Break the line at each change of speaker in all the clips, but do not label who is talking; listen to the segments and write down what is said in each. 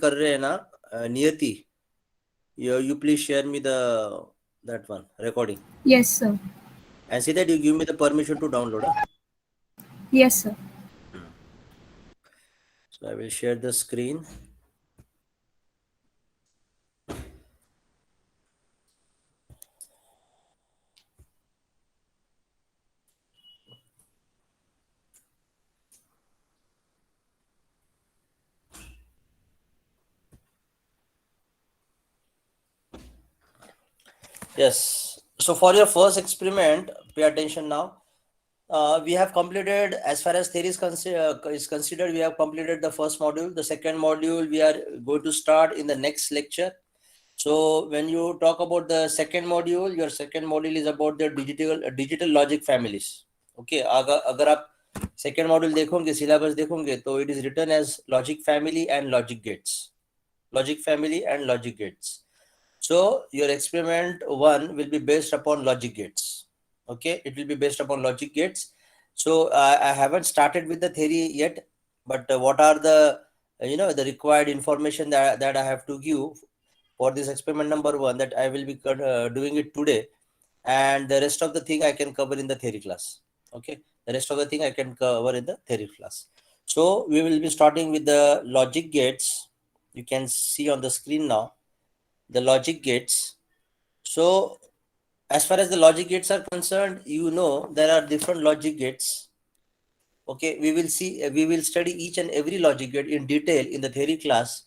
कर रहे हैं ना नियति, you please share me that one recording,
Yes, sir.
and see that you give me the permission to download.
Yes, sir.
So I will share the screen. Yes. So for your first experiment, pay attention now. We have completed, as far as theory is considered, we have completed the first module. The second module we are going to start in the next lecture. So when you talk about the second module, your second module is about the digital logic families. Okay, अगर आप second module देखोगे, syllabus देखोगे, तो it is written as logic family and logic gates. Logic family and logic gates. So your experiment one will be based upon logic gates. Okay, it will be based upon logic gates. So I haven't started with the theory yet, but what are the the required information that I have to give for this experiment number one, that I will be doing it today, and the rest of the thing I can cover in the theory class. Okay, the rest of the thing I can cover in the theory class. So we will be starting with the logic gates. You can see on the screen now the logic gates. So as far as the logic gates are concerned, there are different logic gates. Okay, we will study each and every logic gate in detail in the theory class.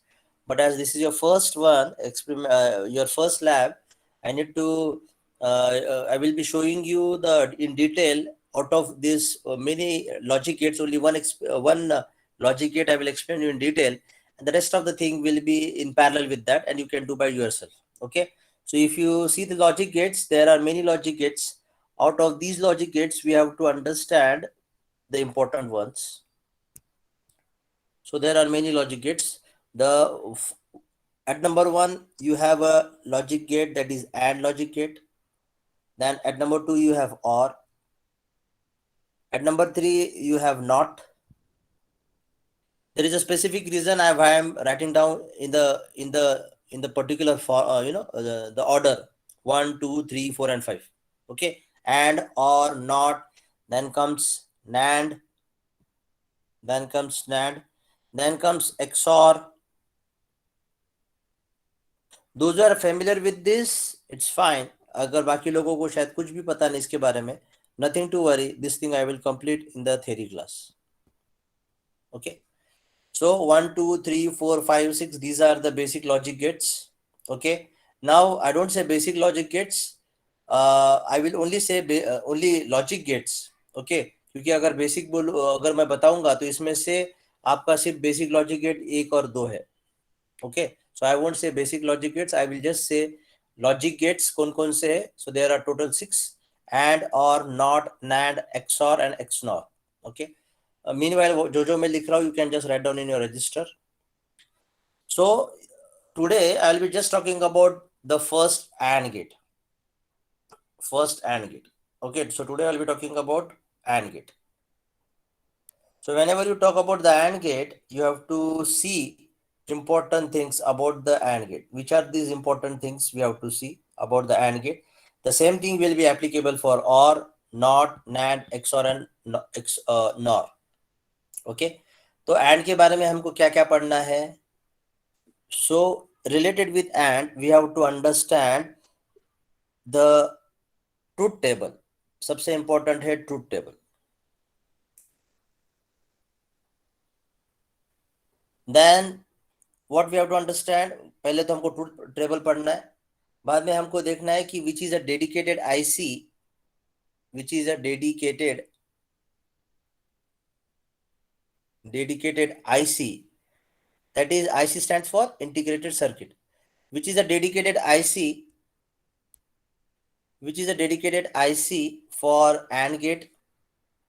But as this is your first one experiment, your first lab, I need to I will be showing you the in detail. Out of this many logic gates, only one logic gate I will explain you in detail, and the rest of the thing will be in parallel with that, and you can do by yourself. Okay, so if you see the logic gates, there are many logic gates. Out of these logic gates, we have to understand the important ones. So there are many logic gates. At number one, you have a logic gate, that is AND logic gate. Then at number two, you have OR. At number three, you have NOT. There is a specific reason I am writing down in the particular the order 1, 2, 3, 4, and 5. Okay, AND, OR, NOT. Then comes NAND. Then comes NAND. Then comes XOR. Those who are familiar with this, it's fine. अगर बाकी लोगों को शायद कुछ भी पता नहीं इसके बारे में, nothing to worry. This thing I will complete in the theory class. Okay. So 1, 2, 3, 4, 5, 6. These are the basic logic gates. Okay. Now I don't say basic logic gates. I will only say only logic gates. Okay. क्योंकि अगर basic बोलूँ, अगर मैं बताऊंगा तो इसमें से आपका सिर्फ बेसिक लॉजिक गेट एक और दो है. Okay, so I won't say basic logic gates. I will just say logic gates कौन से है. So there are total 6: AND, OR, NOT, NAND, XOR and XNOR. Okay. Meanwhile, जो मैं लिख रहा हूँ, you can just write down in your register. So today I will be just talking about the first AND gate. First AND gate. Okay, so today I will be talking about AND gate. So whenever you talk about the AND gate, you have to see important things about the AND gate. Which are these important things we have to see about the AND gate? The same thing will be applicable for OR, NOT, NAND, XOR and NOR. Okay. तो AND के बारे में हमको क्या क्या पढ़ना है? So related with AND, we have to understand the truth table. सबसे important है truth table. Then what we have to understand, पहले तो हमको ट्रूथ टेबल पढ़ना है. बाद में हमको देखना है कि which is a dedicated IC, which is a dedicated IC, that is IC stands for integrated circuit, which is a dedicated IC, for AND gate.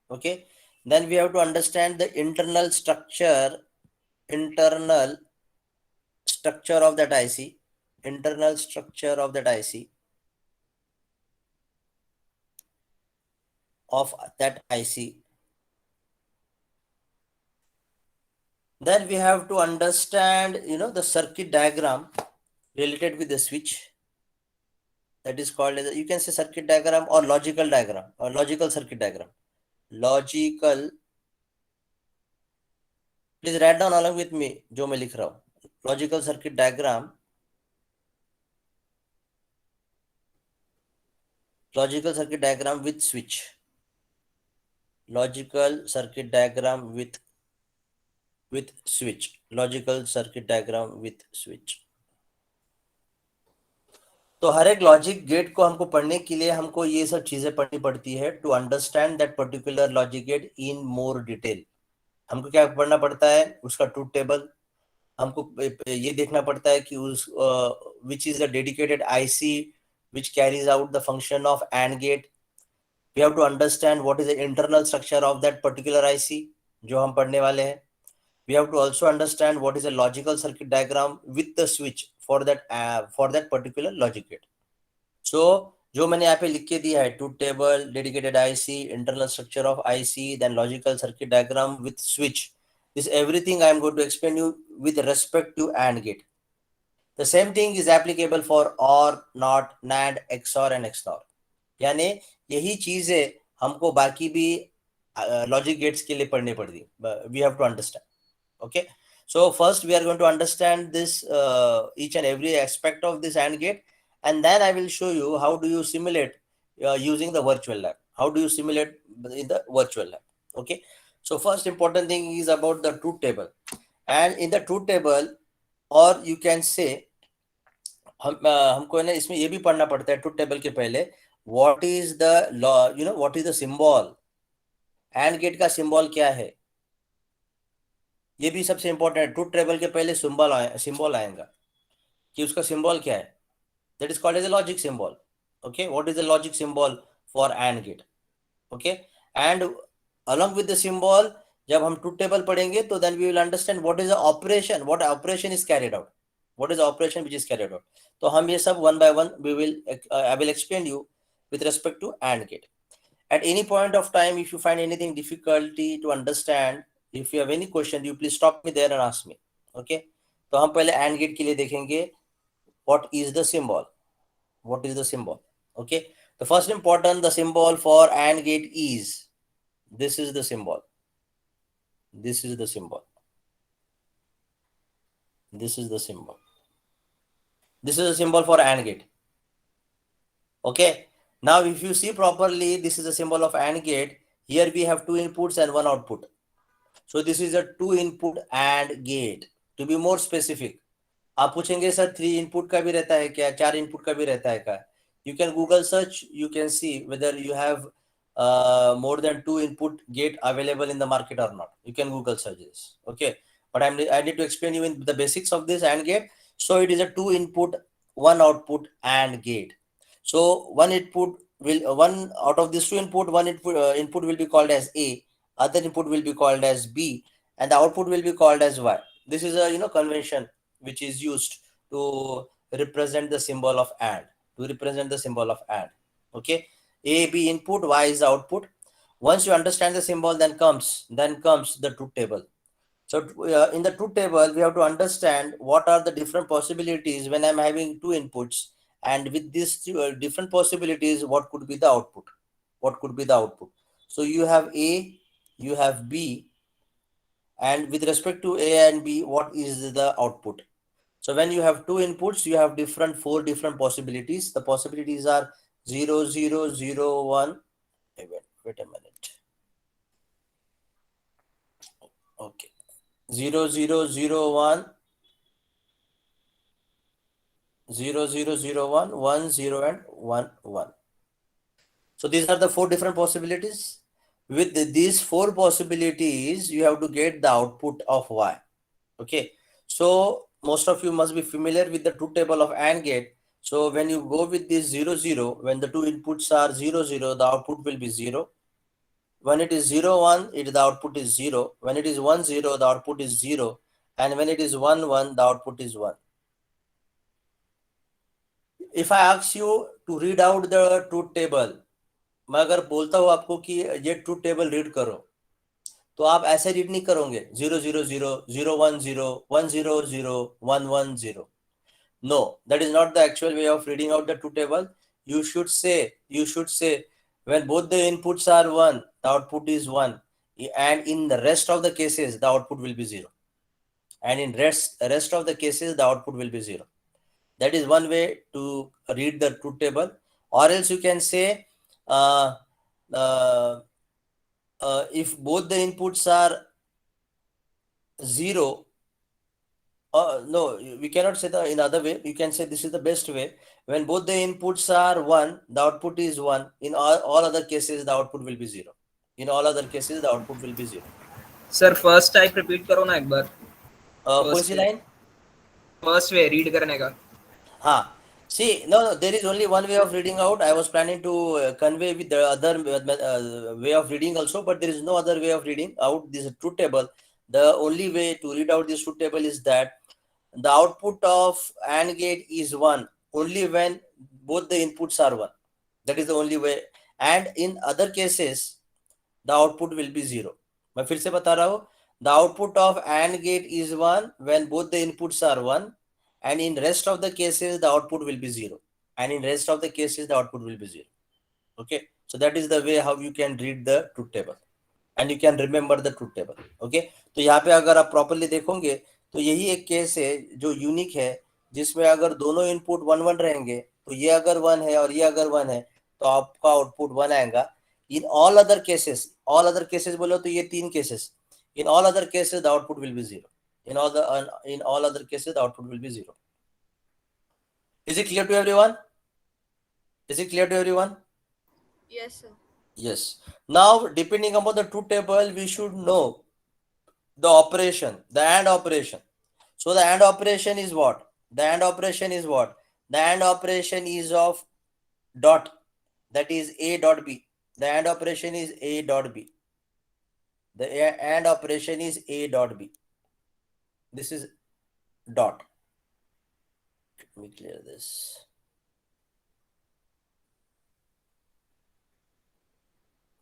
Okay, then we have to understand the internal structure of that IC, internal structure of that IC, of that IC. Then we have to understand, the circuit diagram related with the switch. That is called as, you can say, circuit diagram or logical diagram or logical circuit diagram. Logical, please write down along with me जो मैं लिख रहा हूँ. Logical circuit diagram. Logical circuit diagram with switch. Logical circuit diagram with switch. Logical circuit diagram with switch. तो हर एक logic gate को हमको पढ़ने के लिए हमको ये सब चीजें पढ़नी पड़ती है to understand that particular logic gate in more detail. हमको क्या पढ़ना पड़ता है, उसका ट्रूथ टेबल. हमको ये देखना पड़ता है कि उस which is the dedicated IC which carries out the function of AND gate. We have to understand what is the internal structure of that particular IC जो हम पढ़ने वाले हैं. We have to also understand what is a logical circuit diagram with the switch for that particular logic gate. So जो मैंने यहाँ पे लिख के दिया है, truth table, dedicated IC, internal structure of IC, then logical circuit diagram with switch, this everything I am going to explain you with respect to AND gate. The same thing is applicable for OR, NOT, NAND, XOR and XNOR. यानी यही चीजें हमको बाकी भी logic gates के लिए पढ़नी पड़ती. We have to understand. Okay. So first we are going to understand this each and every aspect of this AND gate, and then I will show you how do you simulate using the virtual lab. How do you simulate in the virtual lab? Okay. So first important thing is about the truth table, and in the truth table, or you can say हमको है ना इसमें ये भी पढ़ना पड़ता है truth table के पहले, what is the what is the symbol, AND gate का सिंबल क्या है, ये भी सबसे इंपॉर्टेंट है. ट्रूथ टेबल के पहले सिंबल आएगा कि उसका सिंबल क्या है. That is called as a logic symbol. Okay, what is the logic symbol for AND gate. Okay, and along with the symbol, जब हम ट्रूथ टेबल पढ़ेंगे तो then we will understand what is the operation, what operation is carried out, what is the operation which is carried out. तो हम ये सब one by one I will explain you with respect to AND gate. At any point of time, if you find anything difficulty to understand, if you have any question, you please stop me there and ask me. Okay, तो हम पहले AND gate के लिए देखेंगे what is the symbol, what is the symbol. Okay, the first important, the symbol for AND gate is, this is the symbol, this is the symbol, this is the symbol, this is the symbol for AND gate. Okay, now if you see properly, this is the symbol of AND gate. Here we have two inputs and one output. So this is a 2 input AND gate. To be more specific, आप पूछेंगे sir 3 input का भी रहता है क्या, 4 input का भी रहता है क्या? You can Google search, you can see whether you have more than 2 input gate available in the market or not. You can Google search this. Okay, but I need to explain you in the basics of this AND gate. So it is a 2 input, 1 output AND gate. So one input will, one out of this 2 input, one input will be called as A, other input will be called as B, and the output will be called as Y. This is a convention which is used to represent the symbol of AND, to represent the symbol of AND. Okay, A, B input, Y is the output. Once you understand the symbol, then comes the truth table. So in the truth table, we have to understand what are the different possibilities when I'm having 2 inputs, and with these different possibilities, what could be the output, what could be the output. So you have A, you have B, and with respect to A and B, what is the output. So when you have 2 inputs, you have 4 different possibilities. The possibilities are 0, 0, 0, 1. Wait a minute. Okay, 0, 0, 0, 1, 0, 0, 0, 1, 1, 0, and 1, 1. So these are the 4 different possibilities. With these 4 possibilities, you have to get the output of Y. Okay, so most of you must be familiar with the truth table of AND gate. So when you go with this 0, 0, when the 2 inputs are 0, 0, the output will be 0. When it is 0, 1, the output is 0. When it is 1, 0, the output is 0. And when it is 1, 1, the output is 1. If I ask you to read out the truth table, मैं अगर बोलता हूँ आपको कि ये truth table read करो, तो आप ऐसे रीड नहीं करोगे 0 0 0 0 1 0 1 0 0 1 1 0. No, that is not the actual way of reading out the truth table. You should say when both the inputs are 1, the output is 1, and in the rest of the cases the output will be 0, and in rest of the cases the output will be 0. That is one way to read the truth table. Or else you can say uh, uh, if both the inputs are 0, no, we cannot say the in other way. You can say this is the best way. When both the inputs are 1, the output is 1. In all other cases, the output will be 0. In all other cases, the output will be 0.
Sir first type repeat करो ना एक बार.
कौन सी line?
First way read करने का.
हाँ. See, no, there is only one way of reading out. I was planning to convey with the other way of reading also, but there is no other way of reading out this truth table. The only way to read out this truth table is that the output of AND gate is 1 only when both the inputs are 1. That is the only way. And in other cases, the output will be 0. मैं फिर से बता रहा हूँ. The output of AND gate is 1 when both the inputs are 1. And in rest of the cases, the output will be 0. And in rest of the cases, the output will be 0. Okay. So that is the way how you can read the truth table. And you can remember the truth table. Okay. तो यहाँ पे अगर आप properly देखोगे तो यही एक case है जो यूनिक है, जिसमें अगर दोनों इनपुट 1 1 रहेंगे, तो ये अगर 1 है और ये अगर 1 है, तो आपका आउटपुट 1 आएगा. इन ऑल अदर केसेस बोलो तो ये 3 cases. In all other cases, the output will be 0. In all other cases, the output will be 0. Is it clear to everyone? Is it clear to everyone?
Yes, sir.
Yes. Now, depending upon the truth table, we should know the operation, the AND operation. So the AND operation is what? The AND operation is what? The AND operation is of dot. That is A dot B. The AND operation is A dot B. The AND operation is A dot B. This is dot. Let me clear this.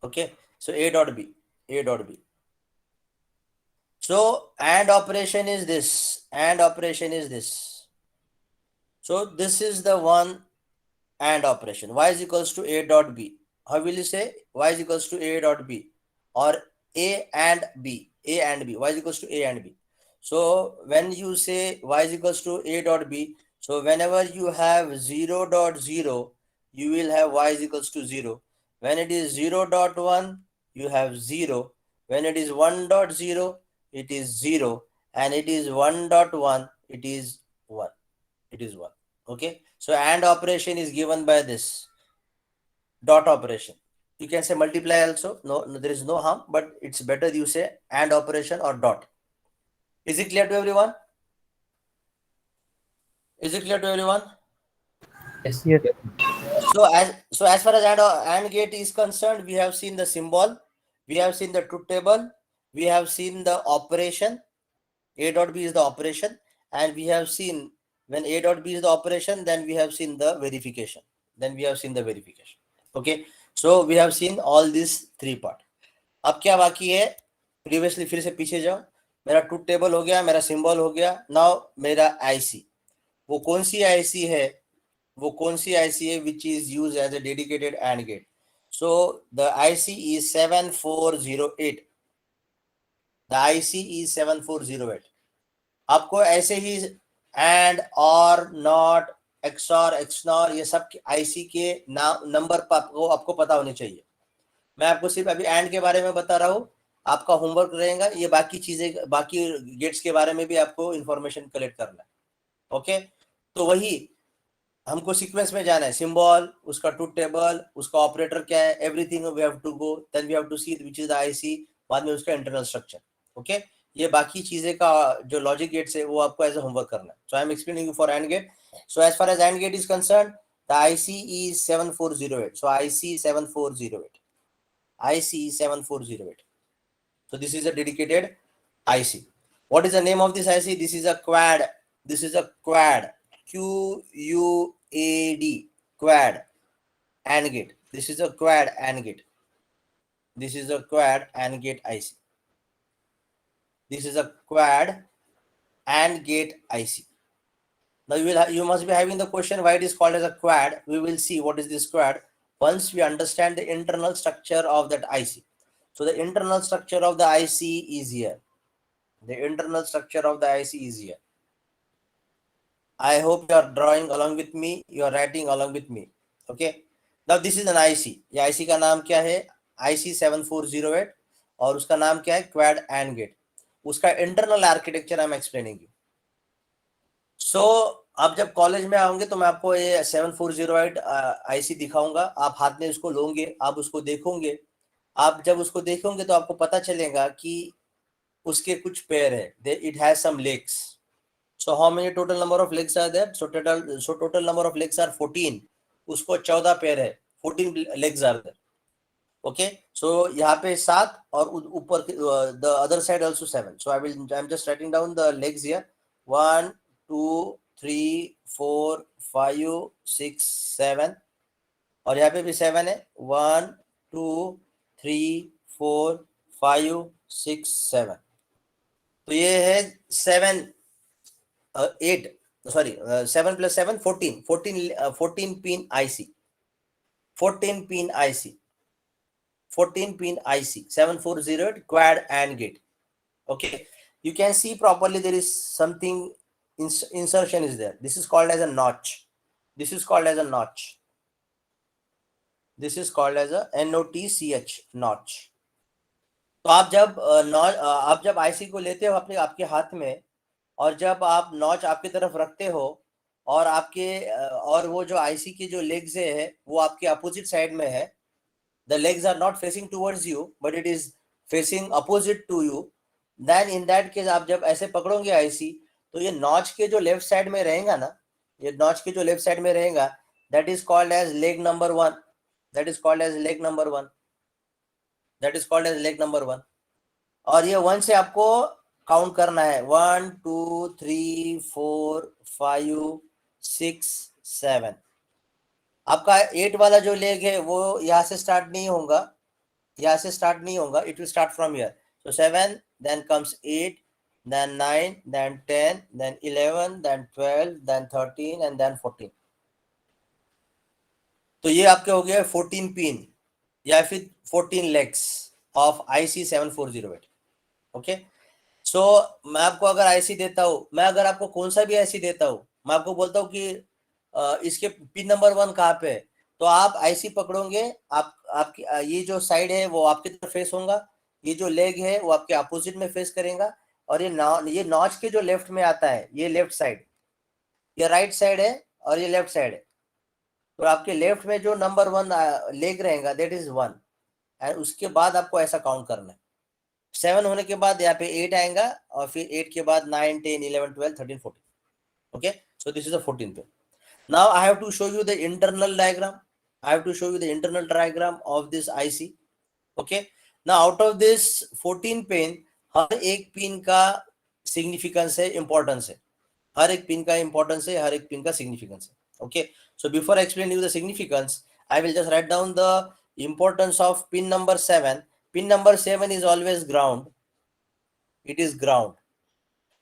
Okay, so A dot B, A dot B. So AND operation is this, AND operation is this. So this is the one AND operation. Y is equals to A dot B. How will you say? Y is equals to A dot B, or A and B, A and B. Y is equals to A and B. So when you say Y is equals to A dot B, so whenever you have 0 dot 0, you will have Y is equals to 0. When it is 0 dot 1, you have 0. When it is 1 dot 0, it is 0. And it is 1 dot 1, it is 1. It is 1. Okay. So AND operation is given by this dot operation. You can say multiply also. No, there is no harm, but it's better you say AND operation or dot. Is it clear to everyone? Is it clear to everyone?
Yes.
Yes.
So as far as AND gate is concerned, we have seen the symbol, we have seen the truth table, we have seen the operation. A dot B is the operation, and we have seen when A dot B is the operation, then we have seen the verification. Okay, so we have seen all these 3 part. अब क्या बाकी है? Previously फिर से पीछे जाओ. मेरा truth table हो गया, मेरा सिंबल हो गया. नाउ मेरा आईसी, वो कौन सी आईसी है? Which is used as a dedicated AND gate. So the IC is 7408. The IC is 7408. आपको ऐसे ही AND और NOT, XOR, XNOR ये सब IC के नंबर आपको पता होने चाहिए. मैं आपको सिर्फ अभी AND के बारे में बता रहा हूँ. आपका होमवर्क रहेगा ये बाकी चीजें, बाकी गेट्स के बारे में भी आपको इंफॉर्मेशन कलेक्ट करना है. ओके, तो वही हमको सीक्वेंस में जाना है. सिंबल, उसका ट्रूथ टेबल, उसका ऑपरेटर क्या है, everything we have to go. Then we have to see which is the IC, बाद में उसका इंटरनल स्ट्रक्चर. ओके, ये बाकी चीजें का जो लॉजिक गेट्स है वो आपको एज अ होमवर्क करना है. So I am explaining you for AND gate. So as far as AND gate is concern, the IC is 7408. So IC 7408. IC 7408. So this is a dedicated IC. What is the name of this IC? This is a quad. QUAD, quad AND gate. This is a quad AND gate. IC. This is a quad AND gate IC. Now you must be having the question why it is called as a quad. We will see what is this quad once we understand the internal structure of that IC. So the internal structure of the IC is here. The internal structure of the IC is here. I hope you are drawing along with me. You are writing along with me. Okay. Now this is an IC. ये IC का नाम क्या है? IC 7408 और उसका नाम क्या है? Quad AND gate. उसका internal architecture I'm explaining you. So आप जब कॉलेज में आओगे तो मैं आपको ये 7408 IC दिखाऊंगा. आप हाथ में इसको लोगे, आप उसको देखोगे. आप जब उसको देखोगे तो आपको पता चलेगा कि उसके कुछ पैर है. It has some legs. So how many total number of legs are there? So total number of legs are 14. उसको 14 पैर है. 14 legs are there. Okay. So यहाँ पे 7 और ऊपर the other side also 7. So I'm just writing down the legs here. 1, 2, 3, 4, 5, 6, 7. और यहाँ पे भी 7 है. 1, 2, 3, 4, 5, 6, 7. तो ये है 7 8 sorry 7 plus 7 14 pin IC 14 pin IC 14 pin IC 7408 quad AND gate. Okay, you can see properly there is something insertion is there. This is called as a notch. This is called as a notch. This is called as a NOTCH notch. तो आप जब IC को लेते हो अपने आपके हाथ में और जब आप नॉच आपकी तरफ रखते हो और और वो जो आईसी की जो लेग्स है वो आपके अपोजिट साइड में है. The legs are not facing towards you but it is facing opposite to you. Then in that case आप जब ऐसे पकड़ोगे आईसी तो ये नॉच के जो लेफ्ट साइड में रहेगा ना, ये नॉच के जो लेफ्ट साइड में रहेगा that is called as leg number 1. That is called as leg number 1. That is called as leg number 1. और ये 1 से आपको काउंट करना है. 1, 2, 3, 4, 5, 6, 7. आपका 8 वाला जो लेग है वो यहाँ से स्टार्ट नहीं होगा. यहाँ से स्टार्ट नहीं होगा. It will start from here. So 7 then comes 8 then 9 then 10 then 11 then 12 then 13 and then 14. तो ये आपके हो गया 14 पिन या फिर 14 लेग्स ऑफ IC 7408. ओके. सो मैं आपको अगर आईसी देता हूँ, मैं अगर आपको कौन सा भी आईसी देता हूँ, मैं आपको बोलता हूँ कि इसके पिन नंबर 1 कहाँ पे है, तो आप आईसी पकड़ोगे. आपकी ये जो साइड है वो आपकी तरफ फेस होगा, ये जो लेग है वो आपके अपोजिट में फेस करेगा. और ये नॉच के जो लेफ्ट में आता है ये लेफ्ट साइड, ये राइट साइड है और ये लेफ्ट साइड है. तो आपके लेफ्ट में जो नंबर 1 लेग रहेगा दैट इज 1. एंड उसके बाद आपको ऐसा काउंट करना है. 7 होने के बाद यहाँ पे 8 आएगा और फिर 8 के बाद 9, 10, 11, 12, 13, 14. Okay, so this is a 14 pin. Now I have to show you the internal diagram. I have to show you the internal diagram of this IC. Okay, now out of this 14 pin, हर एक pin का significance है, importance है. हर एक pin का importance है, हर एक pin का significance है. Okay, so before I explain you the significance, I will just write down the importance of pin number 7. Pin number 7 is always ground. It is ground.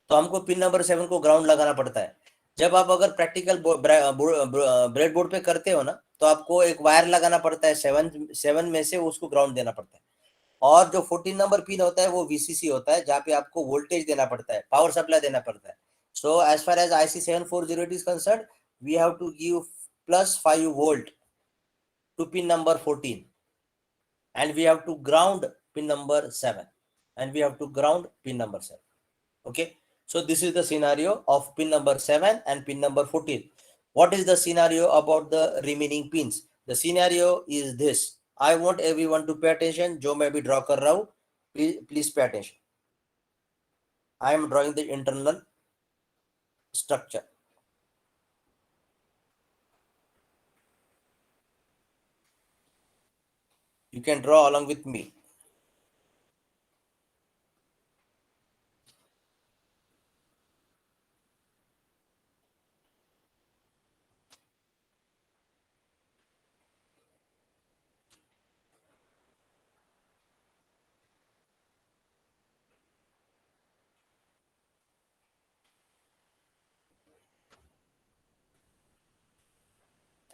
तो हमको pin number 7 को ground लगाना पड़ता है. जब आप अगर प्रैक्टिकल ब्रेड बोर्ड पे करते हो ना तो आपको एक वायर लगाना पड़ता है 7 में से उसको ग्राउंड देना पड़ता है. और जो 14 नंबर पिन होता है वो VCC होता है जहाँ पे आपको वोल्टेज देना पड़ता है, पावर सप्लाई देना पड़ता है. So as far as IC 7408 is concerned, we have to give plus 5 volt to pin number 14 and we have to ground pin number 7 and we have to ground pin number 7. Okay, so this is the scenario of pin number 7 and pin number 14. What is the scenario about the remaining pins? The scenario is this. I want everyone to pay attention. जो मैं भी draw कर रहा हूँ, please pay attention. I am drawing the internal structure. You can draw along with me.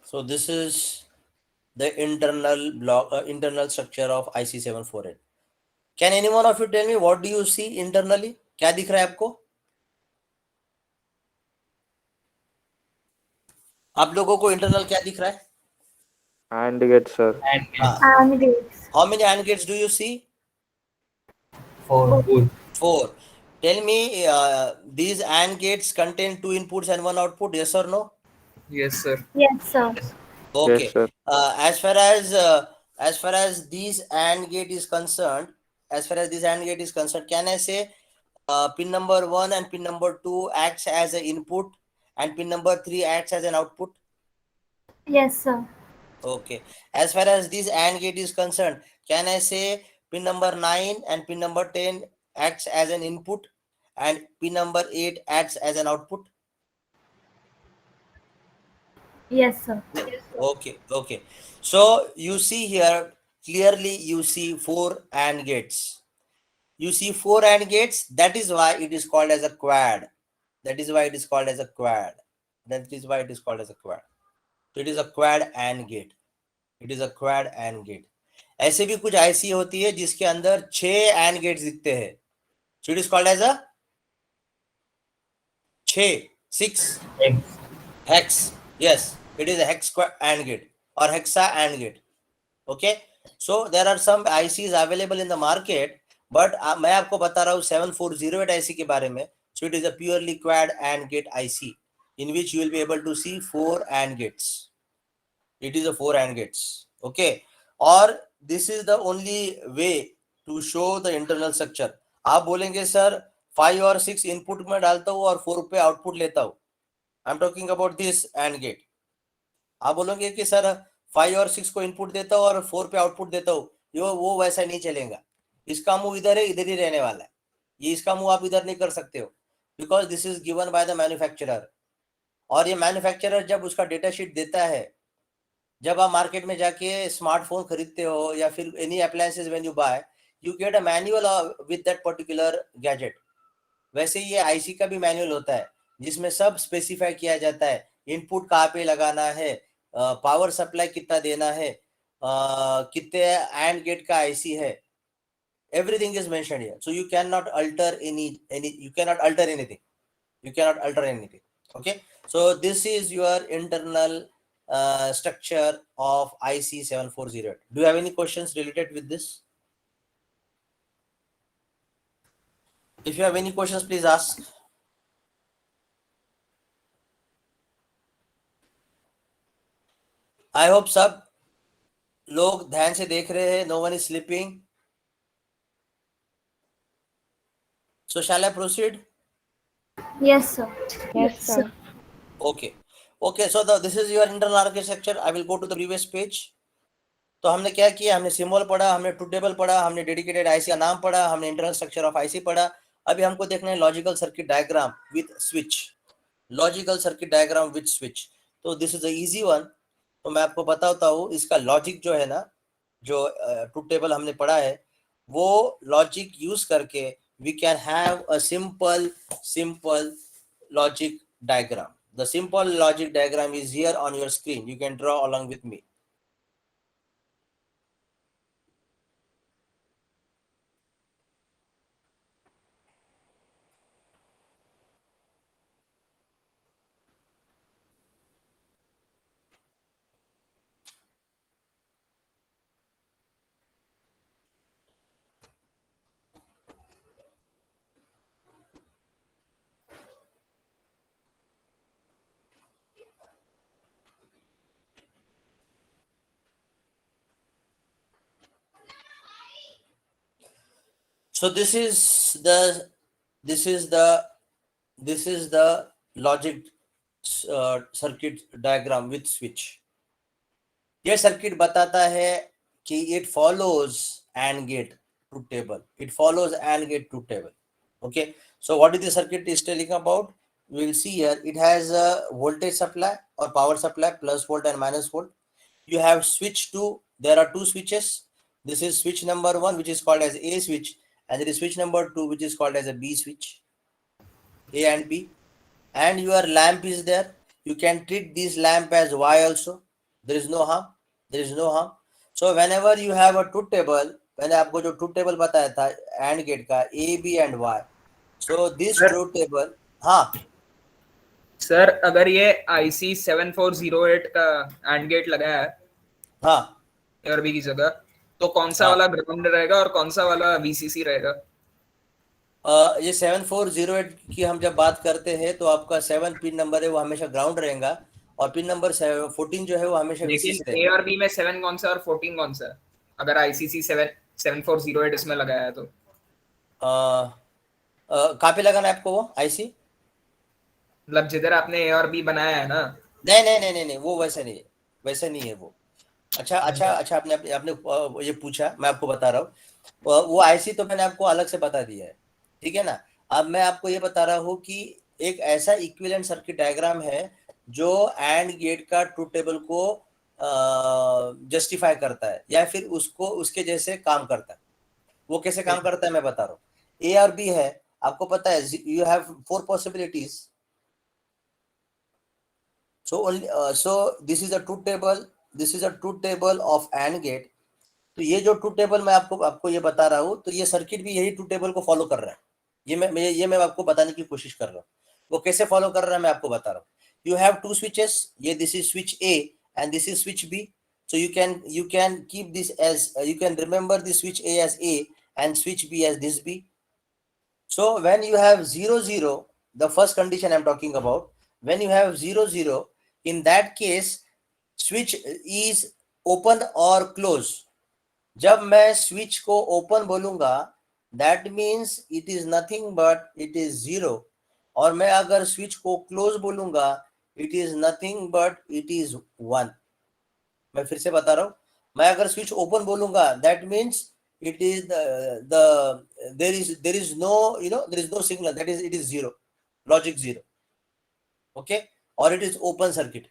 So this is the internal block, internal structure of IC748. Can any one of you tell me what do you see internally? क्या दिख रहा है आपको? आप लोगों को internal क्या दिख रहा है?
AND gate, sir.
And gates.
How many AND gates do you see?
4.
4. Tell me, these AND gates contain 2 inputs and 1 output. Yes or no?
Yes, sir.
Yes, sir.
Okay.
Yes, sir.
As far as these AND gate is concerned, can I say pin number 1 and pin number 2 acts as an input and pin number 3 acts as an output?
Yes, sir.
Okay. As far as this AND gate is concerned, can I say pin number 9 and pin number 10 acts as an input and pin number 8 acts as an output?
Yes, sir.
Okay. Okay. So you see here, clearly you see 4 AND gates. You see 4 AND gates. That is why it is called as a quad. That is why it is called as a quad. That is why it is called as a quad. So it is a quad AND gate. It is a quad AND gate. ऐसे भी कुछ IC होती है जिसके अंदर 6 AND gets दिखते हैं. So it is called as a 6 hex. Yes, it is a hex AND gate or hexa AND gate. Okay, so there are some ICs available in the market, but मैं आपको बता रहा हूँ 7408 IC के बारे में. So it is a purely quad AND gate IC in which you will be able to see 4 AND gates. It is a 4 AND gates. Okay, or this is the only way to show the internal structure. आप बोलेंगे sir 5 और 6 input में डालता हूँ और 4 पे output लेता हूँ. I am talking about this AND gate. आप बोलोगे कि सर 5 और 6 को इनपुट देता हूँ और 4 पे आउटपुट देता हूँ, वो वैसा नहीं चलेगा. इसका मुंह इधर है, इधर ही रहने वाला है. ये इसका मुंह आप इधर नहीं कर सकते हो, because this is given by the manufacturer. और ये मैन्युफैक्चरर जब उसका डेटा शीट देता है, जब आप मार्केट में जाके स्मार्टफोन खरीदते हो या फिर any appliances when you buy, you get a manual with that particular gadget. वैसे ये आईसी का भी मैनुअल होता है जिसमें सब स्पेसिफाई किया जाता है. इनपुट कहाँ पे लगाना है, पावर सप्लाई कितना देना है, कितने एंड गेट का आईसी है, everything is mentioned here. So you cannot alter you cannot alter anything. Okay, so this is your internal structure of IC7408. Do you have any questions related with this? If you have any questions, please ask. I hope सब लोग ध्यान से देख रहे हैं. No one is sleeping. So shall I proceed?
Yes, sir.
Yes, sir.
Okay. So this is your internal architecture. I will go to the previous page. तो हमने क्या किया, हमने सिंबल पढ़ा, हमने ट्रूथ टेबल पढ़ा, हमने डेडिकेटेड आईसी का नाम पढ़ा, हमने इंटरनल स्ट्रक्चर ऑफ आईसी पढ़ा. अभी हमको देखना है logical circuit diagram with switch. Logical circuit diagram with switch. तो this is a easy one. तो मैं आपको बताता हूँ इसका लॉजिक जो है ना, जो ट्रूथ टेबल हमने पढ़ा है, वो लॉजिक यूज करके we can have a simple logic diagram. The simple logic diagram is here on your screen. You can draw along with me. So this is the logic circuit diagram with switch. ये circuit बताता है कि it follows AND gate truth table. It follows AND gate truth table. Okay. So what is the circuit is telling about? We will see here. It has a voltage supply or power supply, plus volt and minus volt. You have switch 2. There are 2 switches. This is switch number 1, which is called as A switch, and there is switch number 2, which is called as a B switch. A and B. And your lamp is there. You can treat this lamp as Y also. there is no harm. So whenever you have a truth table, मैंने आपको जो truth table बताया था and gate का A, B and Y, so this
Sir.
Truth table, हाँ
sir अगर ये IC 7408 का एंड गेट लगाया है
हाँ
ARB की जगह, तो कौन सा
हाँ।
वाला ग्राउंड रहेगा और कौन सा वाला VCC रहेगा?
ये 7408 की हम जब बात करते हैं तो आपका 7 पिन नंबर है वो हमेशा ग्राउंड रहेगा और पिन नंबर 14 जो है वो हमेशा
लेकिन
VCC रहेगा।
ARB में 7 कौन सा और 14 कौन सा है? अगर ICC 7408 इसमें लगाया है तो
कहाँ पे लगाना है आपको वो IC?
मतलब जिधर आपने ARB बनाया है ना।
नहीं, वो वैसे नहीं है वो। अच्छा, आपने ये पूछा, मैं आपको बता रहा हूँ। वो IC तो मैंने आपको अलग से बता दिया है, ठीक है ना। अब मैं आपको ये बता रहा हूँ कि एक ऐसा इक्विवेलेंट सर्किट डायग्राम है जो एंड गेट का ट्रूथ टेबल को जस्टिफाई करता है या फिर उसको उसके जैसे काम करता है। वो कैसे काम करता है मैं बता रहा हूँ। A और B है, आपको पता है you have 4 possibilities. So this is a truth table of AND gate. तो ये जो ट्रूथ टेबल मैं आपको ये बता रहा हूँ, तो ये सर्किट भी यही ट्रूथ टेबल को फॉलो कर रहा है। ये मैं आपको बताने की कोशिश कर रहा हूँ। वो कैसे फॉलो कर रहा है मैं आपको बता रहा हूँ। यू हैव 2 स्विचेस, ये this is switch A and this is switch B. So you can keep this as you can remember the switch A as A and switch B as this B. So when you have 0 0, the first condition I'm talking about, when you have 0 0, in that case switch is open or close. जब मैं switch को open बोलूंगा that means it is nothing but it is 0, और मैं अगर switch को close बोलूंगा it is nothing but it is 1। मैं फिर से बता रहा हूं, मैं अगर स्विच ओपन बोलूंगा that means it is there is no there is no signal, that is it is 0, logic 0, okay, or it is open circuit,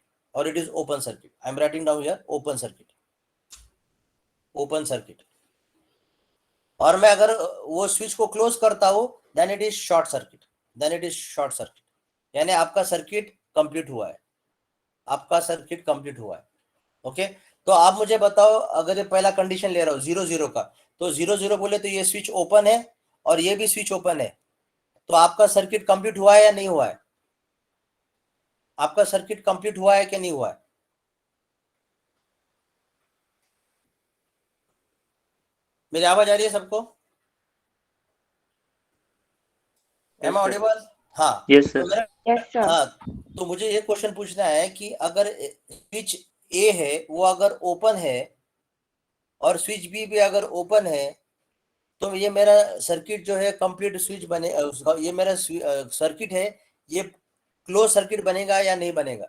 I'm writing down here open circuit. और मैं अगर वो स्विच को close करता हूं then it is short circuit, यानी आपका circuit complete हुआ है, ओके। तो आप मुझे बताओ, अगर ये पहला कंडीशन ले रहा हूं 0 0 का, तो 0 0 बोले तो ये स्विच ओपन है और ये भी स्विच ओपन है, तो आपका सर्किट कंप्लीट हुआ है या नहीं हुआ है? आपका सर्किट कंप्लीट हुआ है कि नहीं हुआ है? मेरी आवाज आ रही है सबको? Am audible? हाँ,
Yes, sir.
तो मेरा
Yes, sir.
हाँ, तो मुझे ये क्वेश्चन पूछना है कि अगर स्विच ए है वो अगर ओपन है और स्विच बी भी अगर ओपन है, तो ये मेरा सर्किट जो है कंप्लीट स्विच बने, ये मेरा सर्किट है, ये क्लोज सर्किट बनेगा या नहीं बनेगा?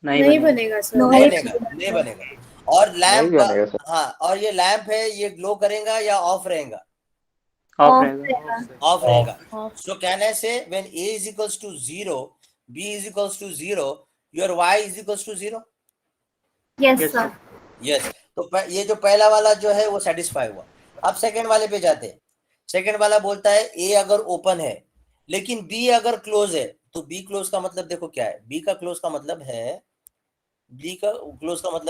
नहीं बनेगा सर।
नहीं बनेगा। और लैंप
नहीं बनेगा सर।
हाँ, और ये लैंप है, ये ग्लो करेगा या ऑफ रहेगा?
ऑफ रहेगा।
ऑफ रहेगा। So can I say when A is equals to 0, B is equals to 0, your Y is equals to 0?
Yes,
Yes,
sir.
Yes. तो ये जो पहला वाला जो है वो सेटिस्फाई हुआ। अब सेकंड वाले पे जाते हैं। सेकंड वाला बोलता है A अगर ओपन है लेकिन B अगर क्लोज है, तो B क्लोज का मतलब देखो क्या है। B का क्लोज का मतलब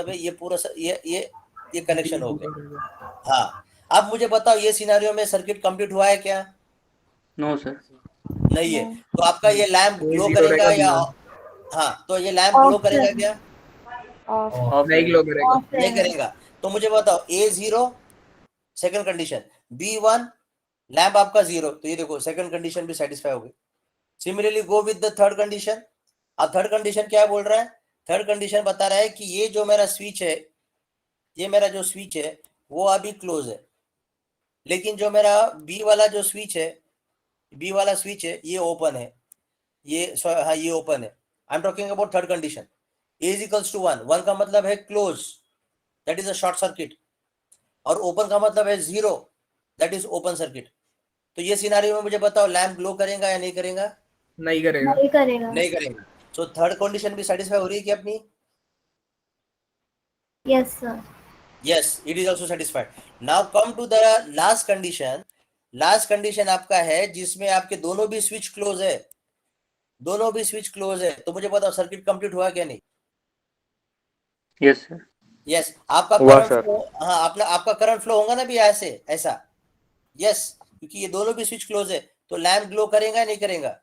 है ये पूरा ये कनेक्शन हो गया। हाँ, अब मुझे बताओ ये सिनेरियो में सर्किट कंप्लीट हुआ है क्या?
No sir.
नहीं है। तो आपका ये लैंप ग्लो करेगा या हाँ, तो ये लैंप ग्लो करेगा क्या?
ऑफ।
नहीं ग्लो करेगा।
नहीं करेगा। तो मुझे बताओ A 0, second condition, B 1, lamp आपका 0, तो ये देखो सेकंड कंडीशन भी सेटिस्फाई हो गई। Similarly go with the third condition. अब थर्ड कंडीशन क्या बोल रहा है? थर्ड कंडीशन बता रहा है कि ये जो मेरा स्विच है, ये मेरा जो स्विच है वो अभी क्लोज है, लेकिन जो मेरा बी वाला स्विच है ये ओपन है, ये ओपन है। आई am talking about third condition. A is equals to 1 का मतलब है close, that is a short circuit, और ओपन का मतलब है 0, दैट इज ओपन सर्किट। तो ये सिनारियो में मुझे बताओ लैंप ग्लो करेगा या नहीं करेगा?
नहीं करेगा।
नहीं करेगा। सो थर्ड कंडीशन भी सेटिस्फाई हो रही है क्या अपनी?
Yes, sir.
Yes, it is also satisfied. Now come to the last condition. Last condition आपका है जिसमें आपके दोनों भी स्विच क्लोज है, तो मुझे बताओ सर्किट कंप्लीट हुआ क्या नहीं?
Yes, sir.
यस आपका
हुआ
करंट
सर।
फ्लो, हाँ आपका करंट फ्लो होगा ना भी ऐसे ऐसा, यस क्योंकि ये दोनों भी स्विच क्लोज है, तो लैम्प ग्लो करेगा नहीं करेगा?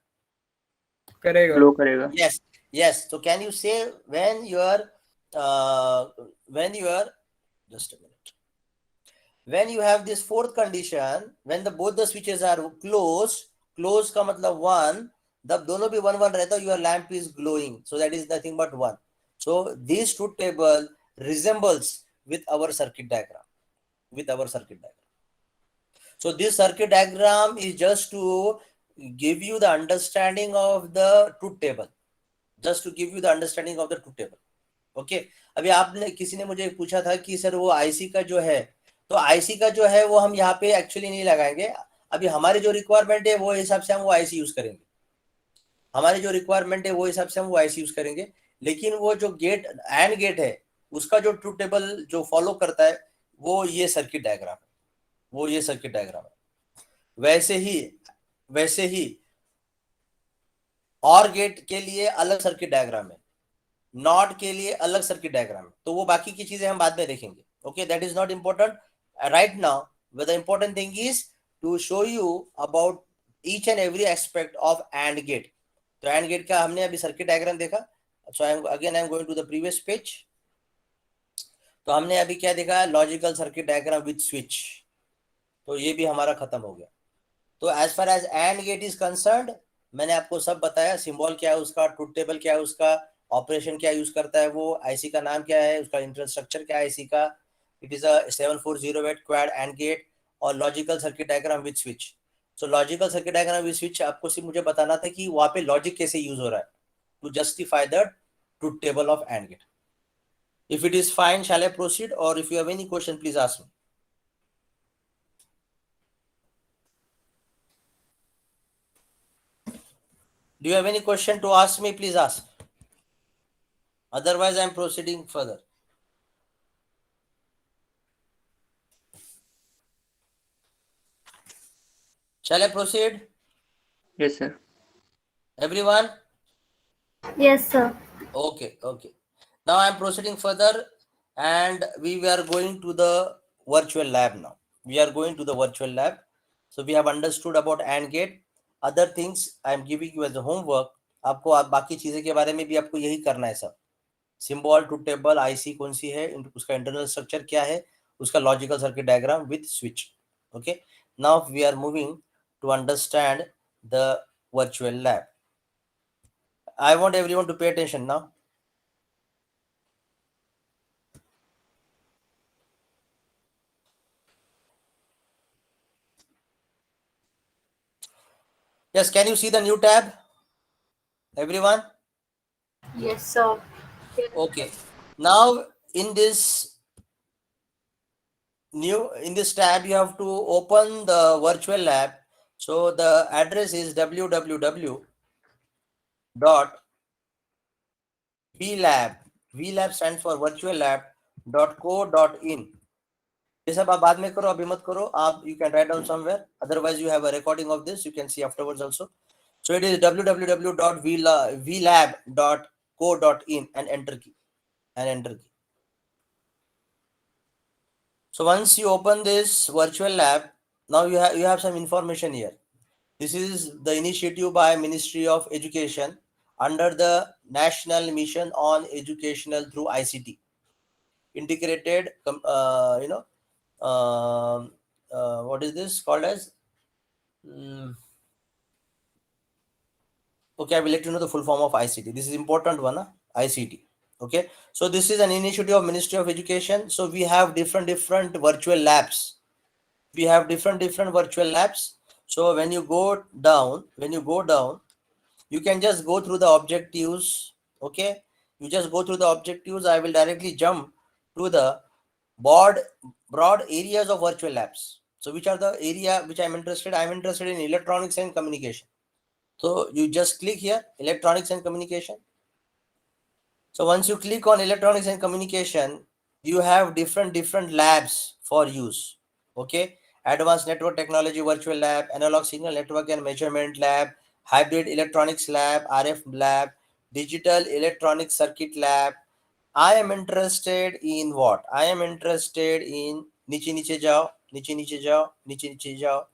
करेगा।
Flow करेगा.
yes yes so can you say when you are just a minute, when you have this fourth condition, when the both the switches are close का मतलब 1, जब दोनों भी 1 1 रहता है, your lamp is glowing, so that is nothing but 1. So this truth table resembles with our circuit diagram, so this circuit diagram is just to give you the understanding of the truth table, okay अभी आपने किसी ने मुझे पूछा था कि sir वो IC का जो है, तो आईसी का जो है वो हम यहाँ पे एक्चुअली नहीं लगाएंगे, अभी हमारी जो रिक्वायरमेंट है वो हिसाब से हम वो आईसी यूज करेंगे, लेकिन वो जो गेट एंड गेट है उसका जो ट्रूथ टेबल जो फॉलो करता है वो ये सर्किट डायग्राम है, वैसे ही और गेट के लिए अलग सर्किट डायग्राम है, नॉट के लिए अलग सर्किट डायग्राम है, तो वो बाकी की चीजें हम बाद में देखेंगे. Okay that is not important right now, but the important thing is to show you about each and every aspect of AND gate. तो एंड गेट का हमने अभी सर्किट डायग्राम देखा, so I am going to the previous page. तो हमने अभी क्या देखा, logical circuit diagram with switch, तो ये भी हमारा खत्म हो गया. तो as far as AND gate is concerned मैंने आपको सब बताया, सिंबल क्या है उसका, ट्रूथ टेबल क्या है उसका, ऑपरेशन क्या यूज करता है वो, आईसी का नाम क्या है, उसका इंफ्रास्ट्रक्चर क्या है आईसी का, it is a 7408 quad AND gate, और logical circuit diagram with switch. So logical circuit diagram with switch आपको सिर्फ मुझे बताना था कि वहां पे लॉजिक कैसे यूज हो रहा है to justify the truth table of AND gate. If it is fine shall I proceed, और if you have any question please ask me. Do you have any question to ask me? Please ask. Otherwise, I am proceeding further. Shall I proceed?
Yes, sir.
Everyone?
Yes, sir.
Okay. Now I am proceeding further, and we are going to the virtual lab now. So we have understood about AND gate. Other things I am giving you as a homework. आपको आप बाकी चीजें के बारे में भी आपको यही करना है सब. सिंबल, ट्रूथ टेबल, आईसी कौन सी है, उसका इंटरनल स्ट्रक्चर क्या है, उसका logical circuit diagram with switch. Okay now we are moving to understand the virtual lab. I want everyone to pay attention now. Yes, can you see the new tab? Everyone?
Yes, sir.
Okay. Now in this tab you have to open the virtual lab. So the address is www.vlab. VLab stands for virtual lab.co.in. ये सब आप बाद में करो, अभी मत करो आप. You can write down somewhere, otherwise you have a recording of this, you can see afterwards also. So it is www.vlab.co.in and enter key. So once you open this virtual lab, now you have some information here. This is the initiative by Ministry of Education under the National Mission on Educational through ICT, integrated. What is this called as? Okay, I will let you know the full form of ICT. This is important one, ICT. Okay, so this is an initiative of Ministry of Education. So we have different virtual labs. So when you go down, you can just go through the objectives. Okay, you just go through the objectives. I will directly jump to the broad areas of virtual labs. So which are the area which I'm interested? I'm interested in electronics and communication. So you just click here, electronics and communication. So once you click on electronics and communication, you have different labs for use. Okay, advanced network technology virtual lab, analog signal network and measurement lab, hybrid electronics lab, RF lab, digital electronic circuit lab, I am interested in what? I am interested in नीचे नीचे जाओ, नीचे नीचे जाओ, नीचे नीचे जाओ.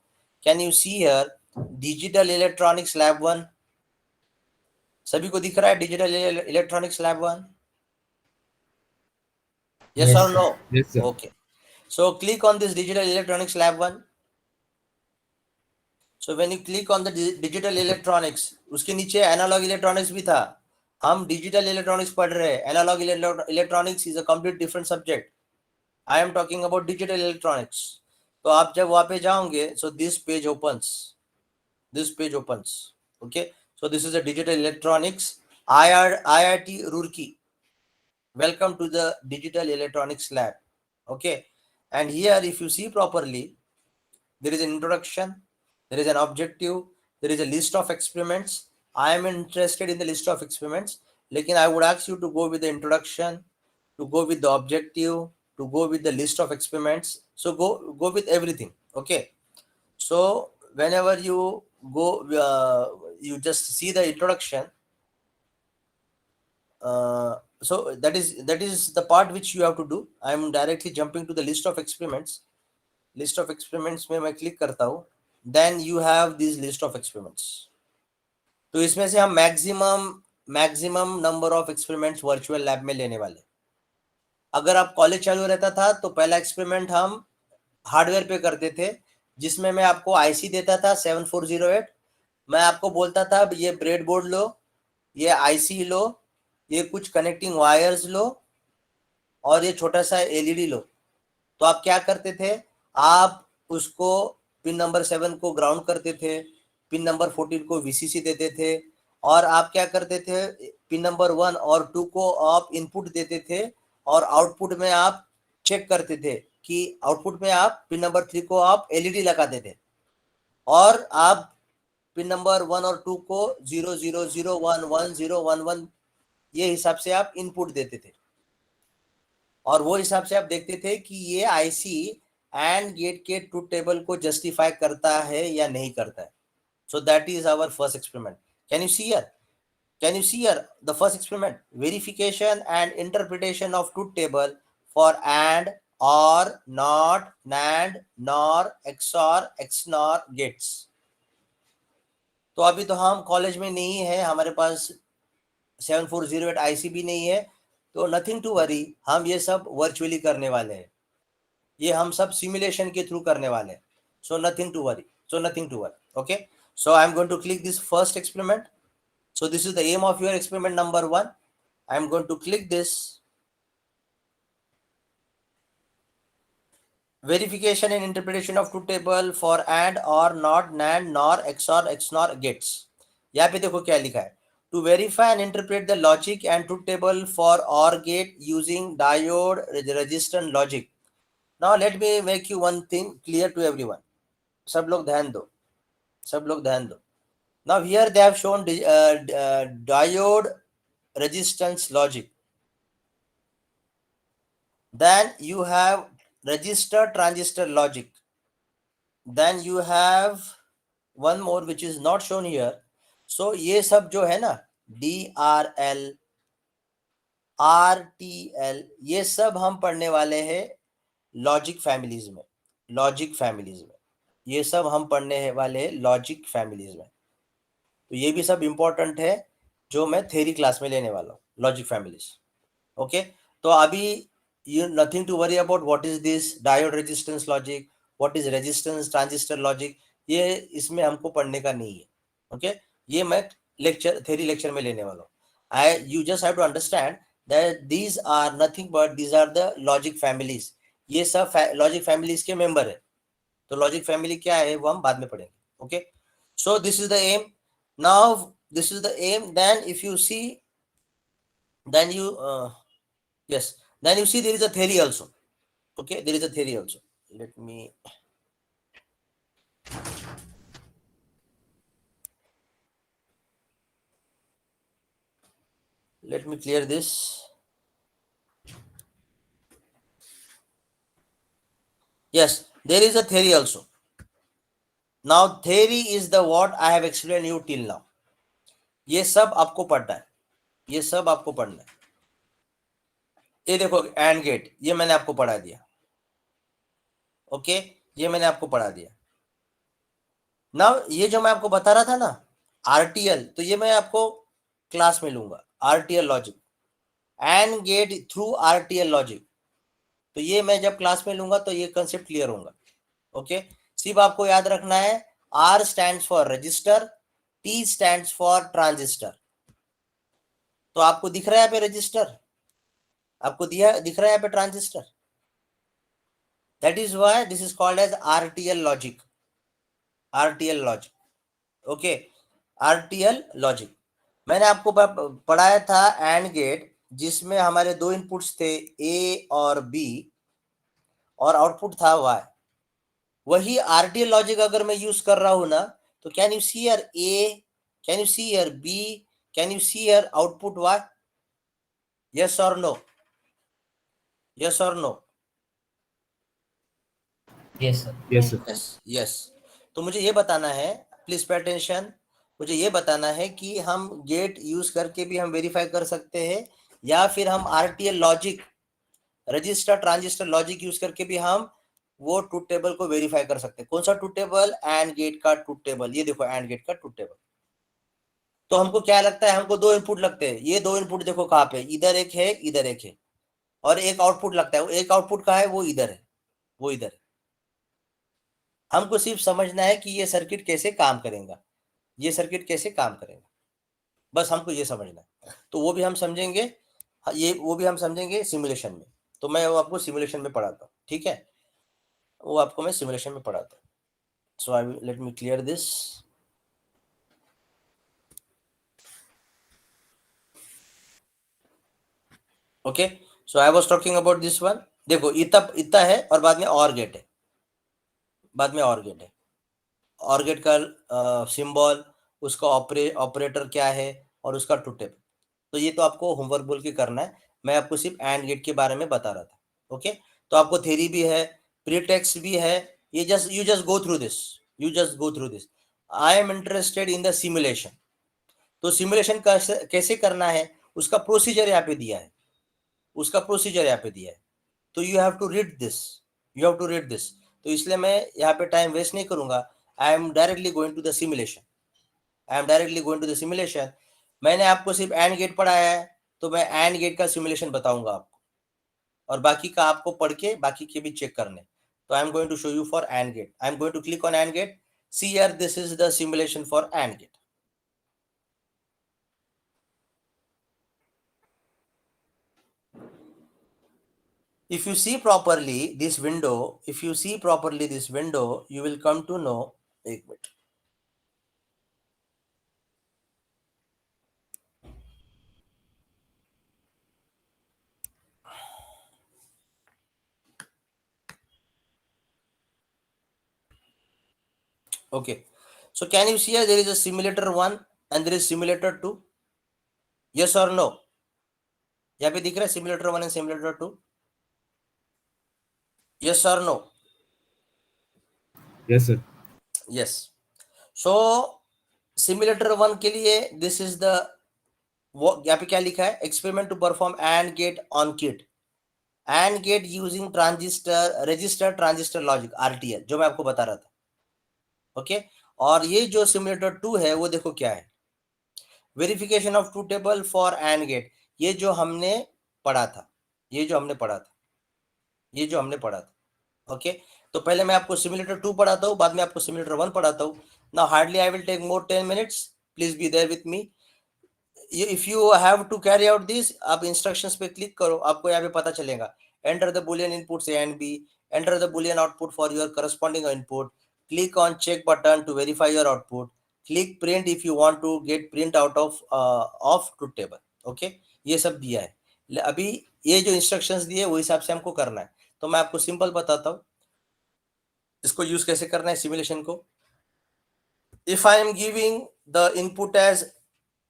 Can you see here digital electronics lab 1? सभी को दिख रहा है digital electronics lab 1? Yes or no?
Yes, sir.
Okay. So click on this digital electronics lab 1. So when you click on the digital electronics, उसके नीचे analog electronics भी था. हम digital electronics पढ़ रहे हैं. Analog electronics is a complete different subject. I am talking about digital electronics. तो आप जब वहाँ पे जाओगे, so this page opens. This page opens. Okay. So this is a digital electronics. IIT Roorkee. Welcome to the digital electronics lab. Okay. And here, if you see properly, there is an introduction, there is an objective, there is a list of experiments. I am interested in the list of experiments. Lekin I would ask you to go with the introduction, to go with the objective, to go with the list of experiments. So go with everything. Okay. So whenever you go, you just see the introduction. So that is the part which you have to do. I am directly jumping to the list of experiments. List of experiments में मैं click करता हूँ. Then you have this list of experiments. तो इसमें से हम maximum number of experiments virtual lab में लेने वाले. अगर आप कॉलेज चालू रहता था तो पहला एक्सपेरिमेंट हम हार्डवेयर पे करते थे, जिसमें मैं आपको आईसी देता था 7408. मैं आपको बोलता था ये ब्रेड बोर्ड लो, ये आईसी लो, ये कुछ कनेक्टिंग वायर्स लो और ये छोटा सा एलईडी लो. तो आप क्या करते थे, आप उसको पिन नंबर 7 को ग्राउंड करते थे, पिन नंबर 14 को वीसीसी देते थे, और आप क्या करते थे, पिन नंबर 1 और 2 को आप इनपुट देते थे और आउटपुट में आप चेक करते थे कि आउटपुट में आप पिन नंबर 3 को आप एलईडी लगाते थे और आप पिन नंबर 1 और 2 को 0 0 0 1 1 0 1 1 ये हिसाब से आप इनपुट देते थे और वो हिसाब से आप देखते थे कि ये आईसी एंड गेट के ट्रूथ टेबल को जस्टिफाई करता है या नहीं करता है. So that is our first experiment. Can you see here the first experiment, verification and interpretation of truth table for AND और NOT NAND NOR XOR XNOR gates. तो अभी तो हम कॉलेज में नहीं है, हमारे पास 7408 आईसी भी नहीं है, तो नथिंग टू वरी, हम ये सब वर्चुअली करने वाले हैं, ये हम सब सिमुलेशन के थ्रू करने वाले हैं. So nothing to worry. Okay. So I am going to click this first experiment. So this is the aim of your experiment number 1. I am going to click this verification and interpretation of truth table for and or not NAND nor XOR XNOR gates. यहाँ पे देखो क्या लिखा है, to verify and interpret the logic and truth table for OR gate using diode resistant logic. Now let me make you one thing clear to everyone. सब लोग ध्यान दो. Now here they have shown diode resistance logic. Then you have register transistor logic. Then you have one more which is not shown here. So ये सब जो है ना, DRL, RTL, ये सब हम पढ़ने वाले हैं लॉजिक फैमिलीज में. ये सब हम पढ़ने वाले हैं लॉजिक फैमिलीज में. तो ये भी सब इंपॉर्टेंट है जो मैं थ्योरी क्लास में लेने वाला हूँ, लॉजिक फैमिलीज. ओके. तो अभी you nothing to worry about what is this diode resistance logic, what is resistance transistor logic, ये इसमें हमको पढ़ने का नहीं है. ओके. ये मैं थ्योरी लेक्चर में लेने वाला हूँ. You just have to understand that these are nothing but these are the logic families. ये सब लॉजिक फैमिलीज के मेंबर है. तो लॉजिक फैमिली क्या है वो हम बाद में पढ़ेंगे. Okay. So this is the aim. Now this is the aim. Then if you see, then you yes, then you see there is a theory also. Okay, there is a theory also. Let me clear this. Yes, there is a theory also. Now theory is the what I have explained you till now. ये सब आपको पढ़ना है. ये देखो and gate, ये मैंने आपको पढ़ा दिया। ओके, ये मैंने आपको पढ़ा दिया ना। ये जो मैं आपको बता रहा था ना आरटीएल, तो ये मैं आपको क्लास में लूंगा। RTL logic, and get through RTL logic, तो ये मैं जब क्लास में लूंगा तो ये कंसेप्ट क्लियर होगा। ओके, सिर्फ आपको याद रखना है R stands for register, T stands for transistor. तो आपको दिख रहा है यहाँ पे रजिस्टर, आपको दिख रहा है यहाँ पे transistor. That is why this is called as RTL logic. RTL logic, okay, RTL logic. मैंने आपको पढ़ाया था एंड गेट, जिसमें हमारे दो इनपुट्स थे ए और बी, और आउटपुट था वाई। वही आरटीएल लॉजिक अगर मैं यूज कर रहा हूं ना, तो can you see here A, can you see here B, can you see here output Y? Yes और नो? यस और no?
Yes, sir.
Yes, sir.
Yes yes. तो मुझे ये बताना है, प्लीज पे अटेंशन, मुझे ये बताना है कि हम गेट यूज करके भी हम वेरीफाई कर सकते हैं, या फिर हम RTL logic, register transistor logic use करके भी हम वो ट्रूथ टेबल को वेरीफाई कर सकते हैं। कौन सा ट्रूथ टेबल? एंड गेट का ट्रूथ टेबल। ये देखो एंड गेट का ट्रूथ टेबल। तो हमको क्या लगता है, हमको दो इनपुट लगते हैं। ये दो इनपुट देखो कहाँ पे, इधर एक है, इधर एक है, और एक आउटपुट लगता है। वो एक आउटपुट कहाँ है? वो इधर है, वो इधर है। हमको सिर्फ समझना है कि ये सर्किट कैसे काम करेगा, ये सर्किट कैसे काम करेगा, बस हमको ये समझना है। तो वो भी हम समझेंगे, ये वो भी हम समझेंगे सिमुलेशन में। तो मैं वो आपको सिमुलेशन में पढ़ाता हूँ, ठीक है? वो आपको मैं सिमुलेशन में पढ़ाता हूँ। So I let me clear this. Okay, so I was talking about this one. देखो इतना इतना है, और बाद में और गेट है, बाद में और गेट है। और गेट का सिंबल, उसका ऑपरेटर क्या है, और उसका ट्रूथ टेबल। तो ये तो आपको होमवर्क बोल के करना है, मैं आपको सिर्फ एंड गेट के बारे में बता रहा था। ओके, तो आपको थ्योरी भी है, प्रीटेक्स्ट भी है। ये you just go through this, you just go through this. I am interested in the simulation. तो सिमुलेशन कैसे करना है, उसका प्रोसीजर यहाँ पे दिया है, उसका प्रोसीजर यहाँ पे दिया है। तो you have to read this, you have to read this. तो इसलिए मैं यहाँ पे टाइम वेस्ट नहीं करूंगा। I am directly going to the simulation, I am directly going to the simulation. मैंने आपको सिर्फ एंड गेट पढ़ाया है, तो मैं एंड गेट का सिमुलेशन बताऊंगा आपको, और बाकी का आपको पढ़ के बाकी के भी चेक करने। तो I am going to show you for AND gate. I am going to click on AND gate. See here, this is the simulation for AND gate. If you see properly this window, if you see properly this window, you will come to know. एक minute, okay. So can you see here there is a simulator 1 and there is simulator 2? Yes or no? यहाँ पे दिख रहा है simulator 1 and simulator 2? Yes or no?
Yes, sir.
Yes. So simulator 1 के लिए this is the, वो यहाँ पे क्या लिखा है? Experiment to perform AND gate on kit. AND gate using transistor register transistor logic RTL, जो मैं आपको बता रहा था। ओके, और ये जो सिमुलेटर 2 है वो देखो क्या है, verification of truth table for AND gate. ये जो हमने पढ़ा था, ये जो हमने पढ़ा था, ये जो हमने पढ़ा था। ओके, तो पहले मैं आपको सिमुलेटर 2 पढ़ाता हूँ, बाद में आपको सिमुलेटर 1 पढ़ाता हूँ। Now hardly I will take more 10 minutes, please be there with me. If you have to carry out this, आप इंस्ट्रक्शंस पे क्लिक करो, आपको यहाँ पे पता चलेगा। Enter the Boolean inputs A and B, enter the Boolean output for your corresponding input, click on check button to verify your output, click print if you want to get print out of truth table. Okay, ये सब दिया है। अभी ये जो instructions दिए वो हिसाब से हमको करना है। तो मैं आपको सिंपल बताता हूँ इसको यूज कैसे करना है सिमुलेशन को। If I am giving the input as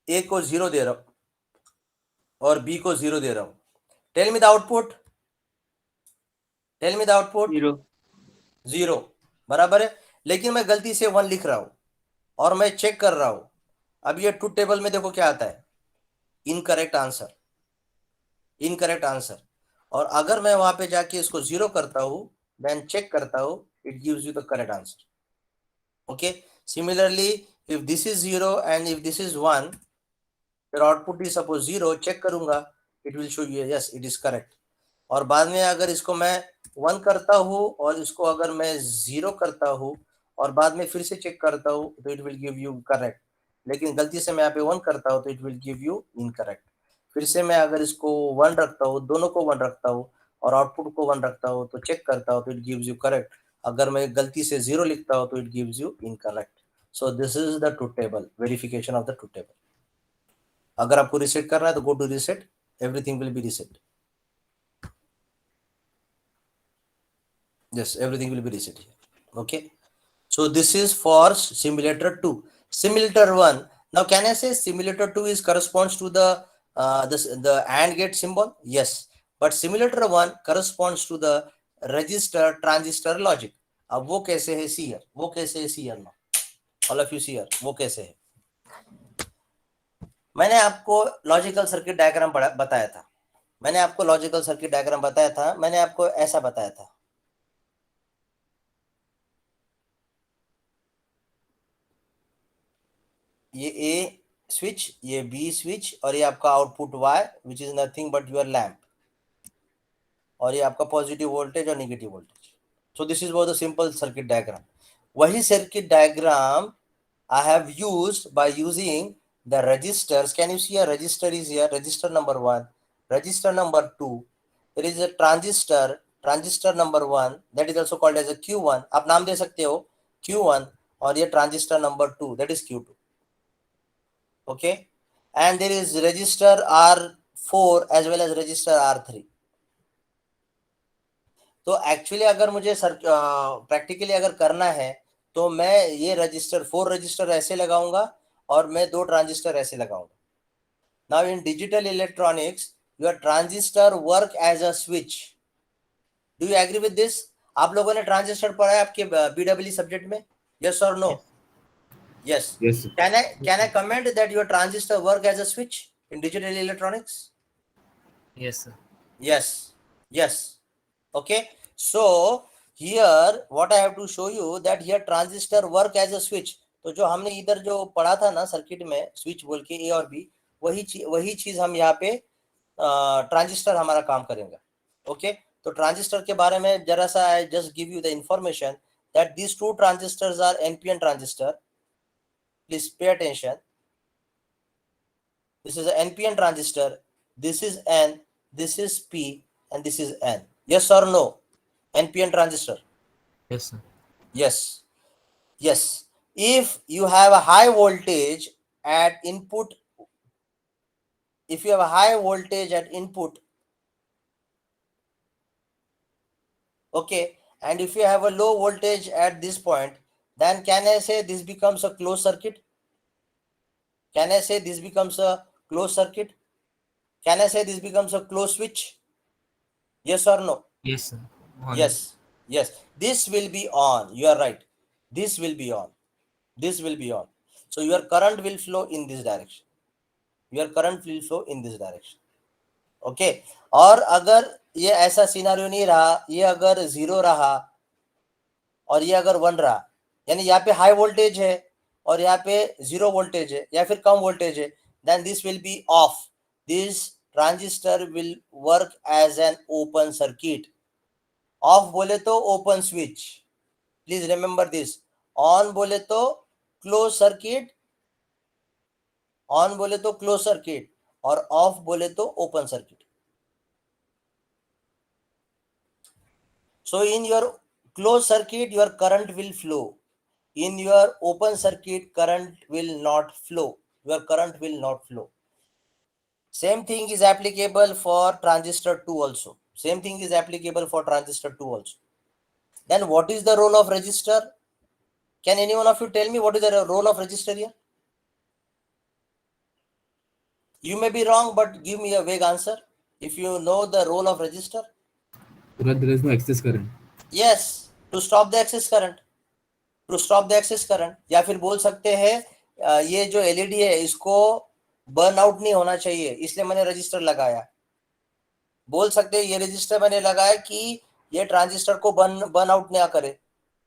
A को 0 दे रहा हूं और बी को 0 दे रहा हूं, tell me the output, tell me the output. 0 बराबर है, लेकिन मैं गलती से 1 लिख रहा हूं और मैं चेक कर रहा हूं। अब ये ट्रूथ टेबल में देखो क्या आता है, इनकरेक्ट आंसर, इनकरेक्ट आंसर। और अगर मैं वहां पे जाके इसको 0 करता हूँ, देन चेक करता हूँ, it gives you the correct answer. Okay, similarly if this is 0 and if this is 1, फिर आउटपुट इज सपोज 0, चेक करूंगा, it will show you yes it is correct. और बाद में अगर इसको मैं 1 करता हूँ और इसको अगर मैं 0 करता हूँ और बाद में फिर से चेक करता हूँ, तो it will give you correct. लेकिन गलती से मैं यहाँ पे 1 करता हूँ तो it will give you incorrect. फिर से मैं अगर इसको 1 रखता हूँ, दोनों को 1 रखता हूँ और आउटपुट को 1 रखता हूँ, तो चेक करता हूँ तो इट गिव्स यू करेक्ट. अगर मैं गलती से 0 लिखता हूँ तो it gives you incorrect. So this is the truth table, verification of the truth table. अगर आपको रिसेट करना है तो go to reset, everything will be reset. Yes, everything will be reset here. Okay, so this is for simulator 2. Simulator 1, now can I say simulator 2 is corresponds to the the AND gate symbol? Yes, but simulator 1 corresponds to the register transistor logic. अब वो कैसे है, see here, वो कैसे है, see here now, all of you see here, वो कैसे है. मैंने आपको लॉजिकल सर्किट डायग्राम बताया था. मैंने आपको लॉजिकल सर्किट डायग्राम बताया था. मैंने आपको ऐसा बताया था. ये ए स्विच, ये बी स्विच, और ये आपका output Y which is nothing but your lamp, और ये आपका पॉजिटिव वोल्टेज और negative voltage. So this is what the simple circuit diagram. वही circuit diagram I have used by using the registers. Can you see a register is here? Register number 1, register number 2. There is a transistor, transistor number 1, that is also called as a Q1. आप नाम दे सकते हो Q1, और ये transistor number 2, that is Q2. Okay, and there is register R4 as well as register R3. तो actually अगर मुझे practically अगर करना है तो मैं ये रजिस्टर 4 रजिस्टर ऐसे लगाऊंगा और मैं 2 ट्रांजिस्टर ऐसे लगाऊंगा. Now in digital electronics your transistor work as a switch. Do you agree with this? आप लोगों ने ट्रांजिस्टर पढ़ा है आपके बीडब्ल्यू सब्जेक्ट में? यस और no? Yes. Can I comment that your transistor work as a switch in digital electronics?
Yes, sir.
Yes. Okay, so here what I have to show you that here transistor work as a switch. तो जो हमने इधर जो पढ़ा था ना circuit में switch बोल के ए और बी, वही चीज हम यहाँ पे ट्रांजिस्टर हमारा काम करेंगे. ओके, तो ट्रांजिस्टर के बारे में जरा सा I just give you the information that this 2 transistors are NPN transistor. Please pay attention. This is NPN transistor, this is N, this is P, and this is N. Yes or no? NPN transistor.
Yes, sir.
Yes. If you have a high voltage at input, okay, and if you have a low voltage at this point, then can I say this becomes a closed circuit? Can I say this becomes a closed circuit? Can I say this becomes a closed switch? Yes or no?
Yes, sir. On.
Yes. This will be on. You are right. This will be on. So your current will flow in this direction. Okay. और अगर ये ऐसा scenario नहीं रहा, ये अगर 0 रहा और ये अगर 1 रहा, यानी यहाँ पे हाई वोल्टेज है और यहाँ पे 0 वोल्टेज है या फिर कम वोल्टेज है, then this will be off. This transistor will work as an open circuit. Off बोले तो open switch. Please remember this. On बोले तो close circuit. On बोले तो close circuit और off बोले तो open circuit. So in your closed circuit, your current will flow. In your open circuit, current will not flow. Same thing is applicable for transistor 2 also. Then what is the role of resistor? Can any one of you tell me what is the role of resistor here? You may be wrong, but give me a vague answer. If you know the role of resistor.
There is no excess current.
Yes, to stop the excess current. या फिर बोल सकते हैं ये जो LED है इसको burn out नहीं होना चाहिए, इसलिए मैंने रजिस्टर लगाया. बोल सकते हैं ये रजिस्टर मैंने लगाया कि ये ट्रांजिस्टर को बर्न आउट ना करे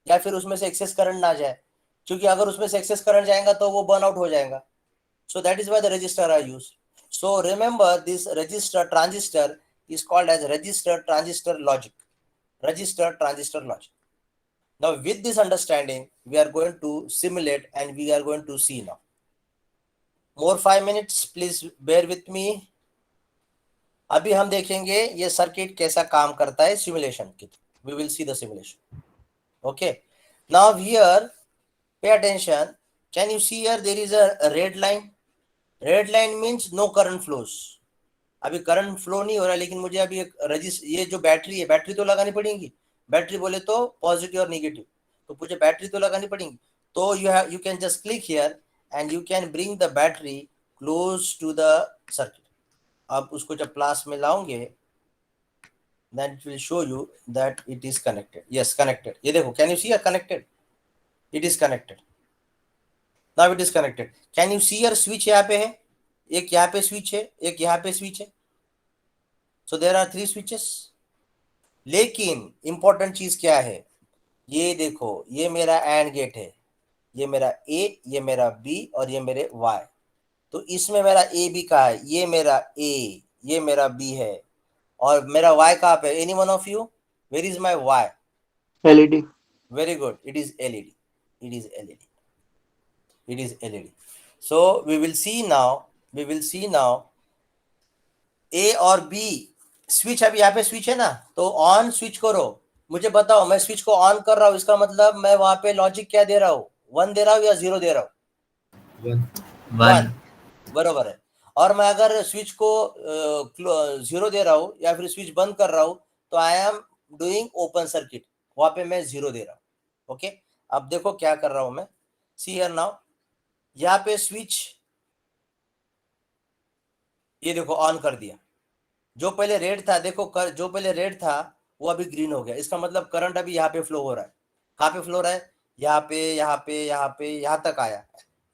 या फिर उसमें से एक्सेस करंट ना जाए, क्योंकि अगर उसमें से एक्सेस करंट जाएगा तो वो बर्न आउट हो जाएगा. So that is why the register are used. So remember this register transistor is called as register transistor logic. Register transistor logic. Now with this understanding, we are going to simulate and we are going to see now. More 5 minutes, please bear with me. अभी हम देखेंगे ये circuit कैसा काम करता है simulation की. We will see the simulation. Okay. Now here, pay attention. Can you see here there is a red line? Red line means no current flows. अभी करंट फ्लो नहीं हो रहा, लेकिन मुझे अभी एक ये जो बैटरी है, बैटरी तो लगानी पड़ेगी. बैटरी बोले तो पॉजिटिव और नेगेटिव, तो मुझे बैटरी तो लगानी पड़ेगी. तो you can just click here and you can bring the battery close to the circuit. अब उसको जब प्लस में लाओगे then it will show you that it is connected. Yes, connected. ये देखो, can you see here connected? It is connected. Now it is connected. Can you see your switch यहाँ पे है, एक यहाँ पे स्विच है, एक यहाँ पे स्विच है. So there are 3 switches. लेकिन इंपॉर्टेंट चीज क्या है, ये देखो, ये मेरा एंड गेट है, ये मेरा A, ये मेरा B और ये मेरे Y. तो इसमें मेरा A B कहाँ है, ये मेरा A, ये मेरा B है और मेरा Y कहाँ पे. Any one of you, where is my Y?
LED.
Very good. It is LED. It is LED. It is LED. So we will see now. We will see now. A और B switch, अभी यहाँ पे switch है ना, तो on switch करो. मुझे बताओ, मैं स्विच को ऑन कर रहा हूँ, इसका मतलब मैं वहां पे लॉजिक क्या दे रहा हूँ, 1 दे रहा हूँ या 0 दे रहा हूँ? 1. बरोबर है. और मैं अगर स्विच को 0 दे रहा हूँ या फिर स्विच बंद कर रहा हूँ, तो I am doing open circuit, वहां पे मैं 0 दे रहा हूँ. ओके. अब देखो क्या कर रहा हूं मैं. सी हियर नाउ, यहाँ पे स्विच ये देखो ऑन कर दिया. जो पहले रेड था, देखो जो पहले रेड था वो अभी ग्रीन हो गया. इसका मतलब करंट अभी यहाँ पे फ्लो हो रहा है. कहाँ पे फ्लो हो रहा है? यहाँ पे, यहाँ पे, यहाँ पे, यहाँ तक आया,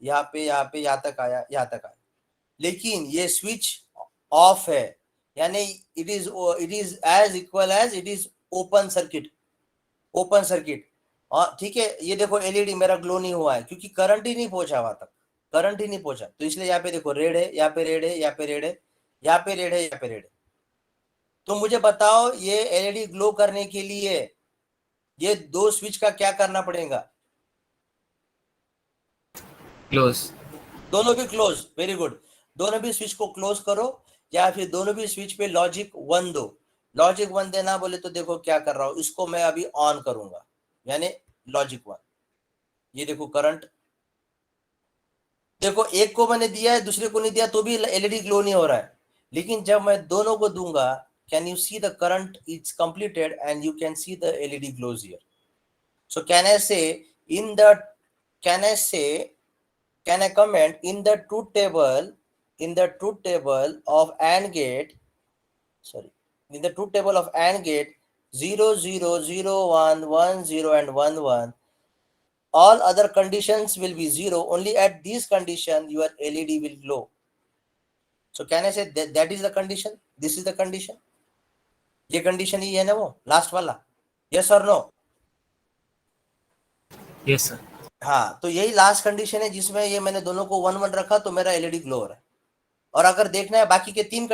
यहाँ पे, यहाँ पे, यहाँ तक आया, यहाँ तक आया. लेकिन ये स्विच ऑफ है, यानी it is as equal as it is open circuit. Open circuit. और ठीक है, ये देखो एलईडी मेरा ग्लो नहीं हुआ है क्योंकि करंट ही नहीं पहुंचा वहां तक, करंट ही नहीं पहुंचा. तो इसलिए यहाँ पे देखो रेड है, यहाँ पे रेड है, यहाँ पे रेड है, यहाँ पे रेड है, यहाँ पे रेड है. तो मुझे बताओ, ये एलईडी ग्लो करने के लिए ये 2 स्विच का क्या करना पड़ेगा?
क्लोज.
दोनों भी क्लोज. Very good. दोनों भी स्विच को क्लोज करो या फिर दोनों भी स्विच पे लॉजिक 1 दो. लॉजिक 1 देना बोले तो देखो क्या कर रहा हूं, इसको मैं अभी ऑन करूंगा, यानी लॉजिक 1. ये देखो करंट, देखो एक को मैंने दिया है, दूसरे को नहीं दिया तो भी एलईडी ग्लो नहीं हो रहा है. लेकिन जब मैं दोनों को दूंगा, can you see the current is completed and you can see the LED glows here. So can I say in the, can I comment in the truth table of AND gate, in the truth table of AND gate 0 0 0 1 1 0 and 1 1, all other conditions will be 0, only at this condition your LED will glow. So can I say that is the condition, this is the condition? ये condition ही है ना वो last वाला? yes or no?
Yes sir.
हाँ, तो यही last condition है जिसमें ये मैंने दोनों को 1 1 रखा तो मेरा एलईडी ग्लो हो रहा है. और अगर देखना है बाकी के 3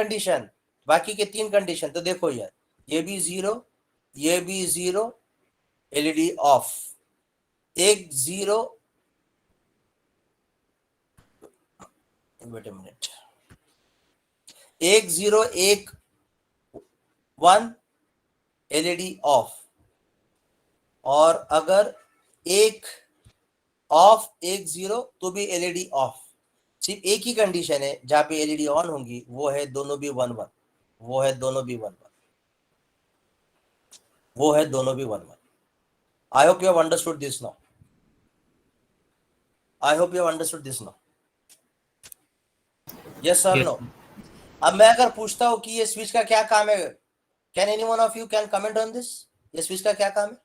कंडीशन, तो देखो यार, ये भी 0, ये भी 0, एलईडी ऑफ. एक 0, वेट अ मिनट, एक 0 एक 1, एलईडी ऑफ. और अगर एक ऑफ एक 0 तो भी एलईडी ऑफ. सिर्फ एक ही कंडीशन है जहां पे एलईडी ऑन होंगी, वो है दोनों भी 1 1, वो है दोनों भी 1 1, वो है दोनों भी 1 1. I hope you have understood this now. I hope you have understood this now. Yes sir, no? अब मैं अगर पूछता हूं कि ये स्विच का क्या काम है, can any one of you can comment on this? ये स्विच का क्या काम है?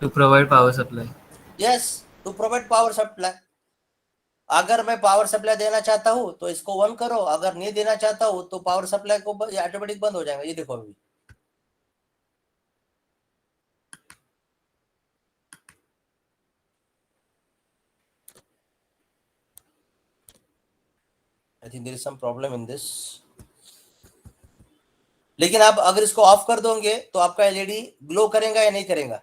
To provide power supply.
Yes, to provide power supply. अगर मैं पावर सप्लाई देना चाहता हूँ तो इसको 1 करो, अगर नहीं देना चाहता हूँ तो पावर सप्लाई को ऑटोमेटिक बंद हो जाएगा। ये देखो अभी I think there is some problem in this. लेकिन आप अगर इसको ऑफ कर दोगे तो आपका एलईडी ग्लो करेगा या नहीं करेगा?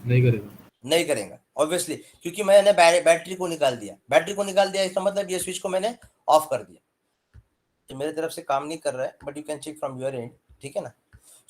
नहीं करेगा।
नहीं करेगा ऑब्वियसली, क्योंकि मैंने बैटरी को निकाल दिया। बैटरी को निकाल दिया इसका मतलब ये स्विच को मैंने ऑफ कर दिया। ये मेरे तरफ से काम नहीं कर रहा है, but you can check from your end, ठीक है ना।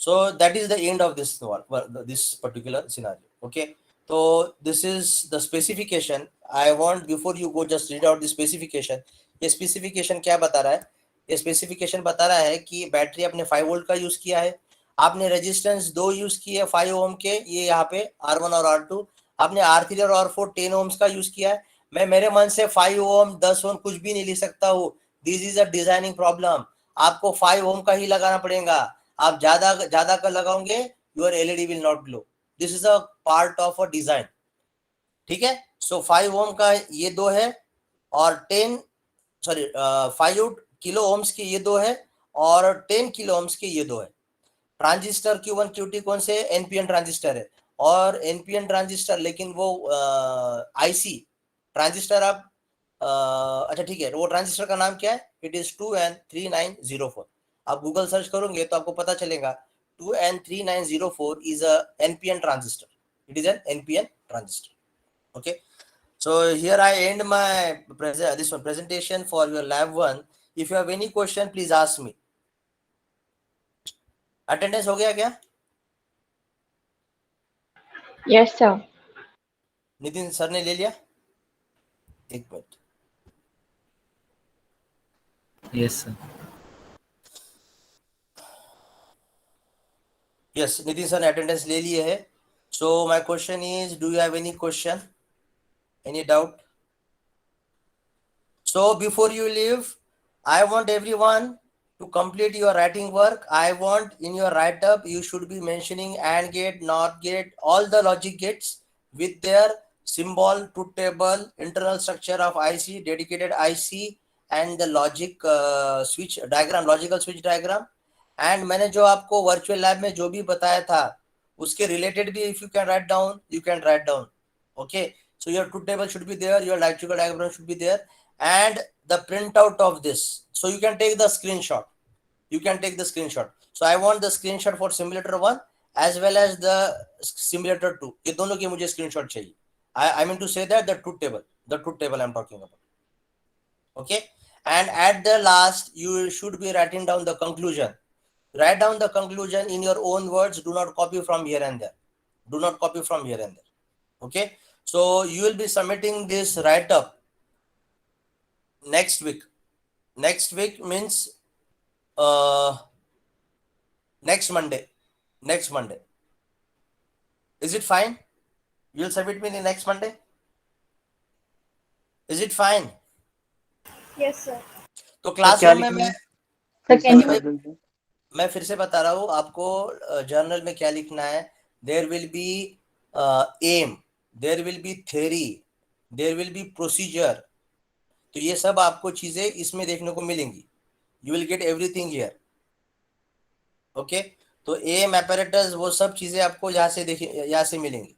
So that is the end of this particular scenario. Okay, तो this is the specification. I want before you go just read out the specification. ये specification क्या बता रहा है? ये स्पेसिफिकेशन बता रहा है कि बैटरी अपने 5 वोल्ट का यूज किया है, आपने रेजिस्टेंस 2 यूज किए 5 ओम के, ये यहाँ पे R1 और R2, आपने R3 और R4 10 ओम्स का यूज किया है। मैं मेरे मन से 5 ओम 10 ओम कुछ भी नहीं लिख सकता हूँ। This is a designing problem. आपको 5 ओम का ही लगाना पड़ेगा। आप ज्यादा का लगाओगे your LED will not glow. This is a part of a design, ठीक है। सो 5 ओम का ये 2 है और 5 किलो ओम्स के ये 2 है और 10 किलो ओम्स के ये 2 है। ट्रांजिस्टर Q1 QT कौन से? एनपीएन ट्रांजिस्टर है। और एनपीएन ट्रांजिस्टर, लेकिन वो आईसी ट्रांजिस्टर आप अच्छा ठीक है, वो ट्रांजिस्टर का नाम क्या है? It is 2N3904। आप गूगल सर्च करोगे तो आपको पता चलेगा 2N3904 is a NPN transistor. It is an NPN transistor. Okay, so here I end my presentation for your lab 1. If you have any question please ask me. Attendance हो गया क्या?
Yes, sir.
Nitin sir ने ले लिया? एक minute.
Yes, sir.
Yes, Nitin sir ने attendance ले लिए है। So my question is, do you have any question, any doubt? So before you leave, I want everyone to complete your writing work. I want in your write-up, you should be mentioning AND gate, NOT gate, all the logic gates with their symbol, truth table, internal structure of IC, dedicated IC, and the logic switch diagram, logical switch diagram. And मैंने जो आपको virtual lab में जो भी बताया था उसके related भी if you can write down, you can write down. Okay, so your truth table should be there, your electrical diagram should be there, and the printout of this. So you can take the screenshot. You can take the screenshot. So I want the screenshot for simulator 1 as well as the simulator 2. ये दोनों की मुझे screenshot चाहिए. I mean to say that the truth table I'm talking about. Okay, and at the last you should be writing down the conclusion. Write down the conclusion in your own words. Do not copy from here and there. Do not copy from here and there. Okay, so you will be submitting this write-up next week. Next week means next Monday. Is it fine? You will submit me the next Monday? Is it fine?
Yes, sir.
तो
क्या
classroom में
लिखना है?
मैं
फिर से बता दीजिए।
मैं फिर से बता रहा हूँ आपको, जर्नल में क्या लिखना है। There will be aim, there will be theory, there will be procedure. तो ये सब आपको चीजें इसमें देखने को मिलेंगी। You will get everything here. Okay, तो एम apparatus वो सब चीजें आपको यहाँ से देखिए, यहाँ से मिलेंगी।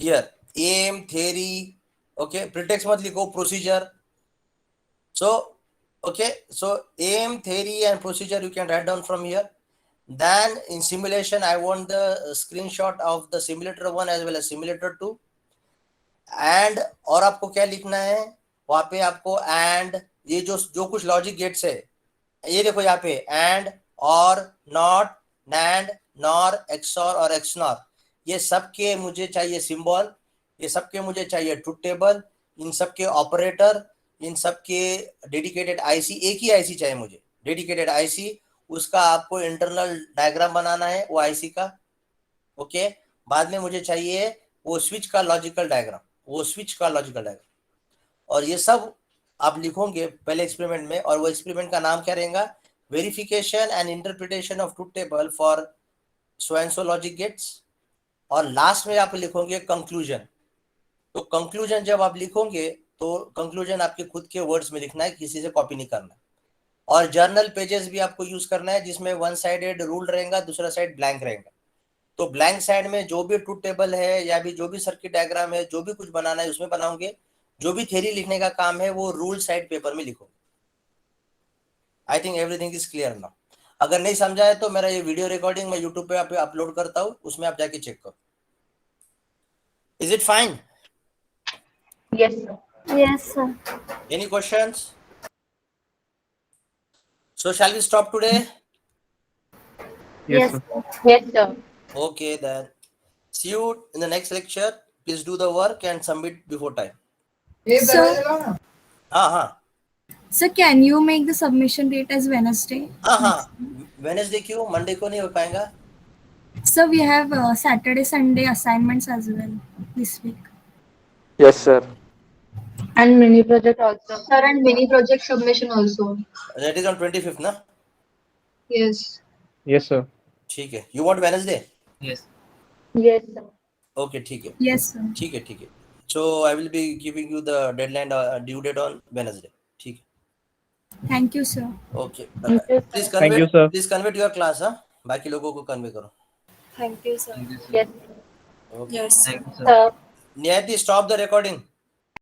Here aim, theory, okay, pretext मत लिखो, procedure. So, okay, so aim, theory and procedure you can write down from here. Then in simulation, I want the screenshot of the simulator 1 as well as simulator 2. And और आपको क्या लिखना है वहाँ पे? आपको and ये जो कुछ लॉजिक गेट्स है, ये देखो यहाँ पे and, और, not, NAND, NOR, XOR और XNOR, ये सब के मुझे चाहिए सिंबल, ये सब के मुझे चाहिए ट्रुथ टेबल, इन सब के ऑपरेटर, इन सब के डेडिकेटेड आईसी। एक ही आईसी चाहिए मुझे, डेडिकेटेड आईसी, उसका आपको इंटरनल डायग्राम बनाना है वो आईसी का। ओके, बाद में मुझे चाहिए वो स्विच का लॉजिकल डायग्राम, और ये सब आप लिखोगे पहले एक्सपेरिमेंट में। और वो एक्सपेरिमेंट का नाम क्या रहेगा? Verification and interpretation of truth table for so and so logic gates, और लास्ट में आप लिखोगे कंक्लूजन। तो कंक्लूजन जब आप लिखोगे तो कंक्लूजन आपके खुद के वर्ड्स में लिखना है, किसी से कॉपी नहीं करना। और जर्नल पेजेस भी आपको यूज करना है, जिसमें वन साइडेड रूल रहेगा, दूसरा साइड ब्लैंक रहेगा। तो ब्लैंक साइड में जो भी ट्रूथ टेबल है या भी जो भी सर्किट डायग्राम है, जो भी कुछ बनाना है उसमें बनाओगे। जो भी थ्योरी लिखने का काम है वो रूल साइड पेपर में लिखो। I think everything is clear now. अगर नहीं समझा है तो मेरा ये वीडियो रिकॉर्डिंग मैं यूट्यूब पे अपलोड करता हूँ, उसमें आप जाके चेक करो। Is it fine?
Yes, sir.
Yes, sir.
Any questions? So shall we stop today?
Yes, sir.
Yes, sir.
Okay then. See you in the next lecture. Please do the work and submit before time.
So,
हाँ
sir, can you make the submission date as Wednesday?
हाँ Wednesday क्यों, Monday को नहीं हो पाएगा?
Sir, we have Saturday, Sunday assignments as well this week.
Yes, sir.
And mini project also. Sir, and mini project submission also.
That is on 25th ना?
Yes.
Yes, sir.
ठीक है। You want Wednesday?
Yes.
Yes, sir.
Okay ठीक है।
Yes, sir.
ठीक है। So I will be giving you the deadline due date on Wednesday. ठीक है।
Thank you, sir.
Okay.
Thank you, sir.
Please
Thank you, sir.
Please convey to your class हाँ? बाकी लोगों को convey करो।
Thank you, sir.
Thank you, sir.
Yes,
Okay.
Yes.
Thank you, sir.
sir.
Niyati, stop the recording.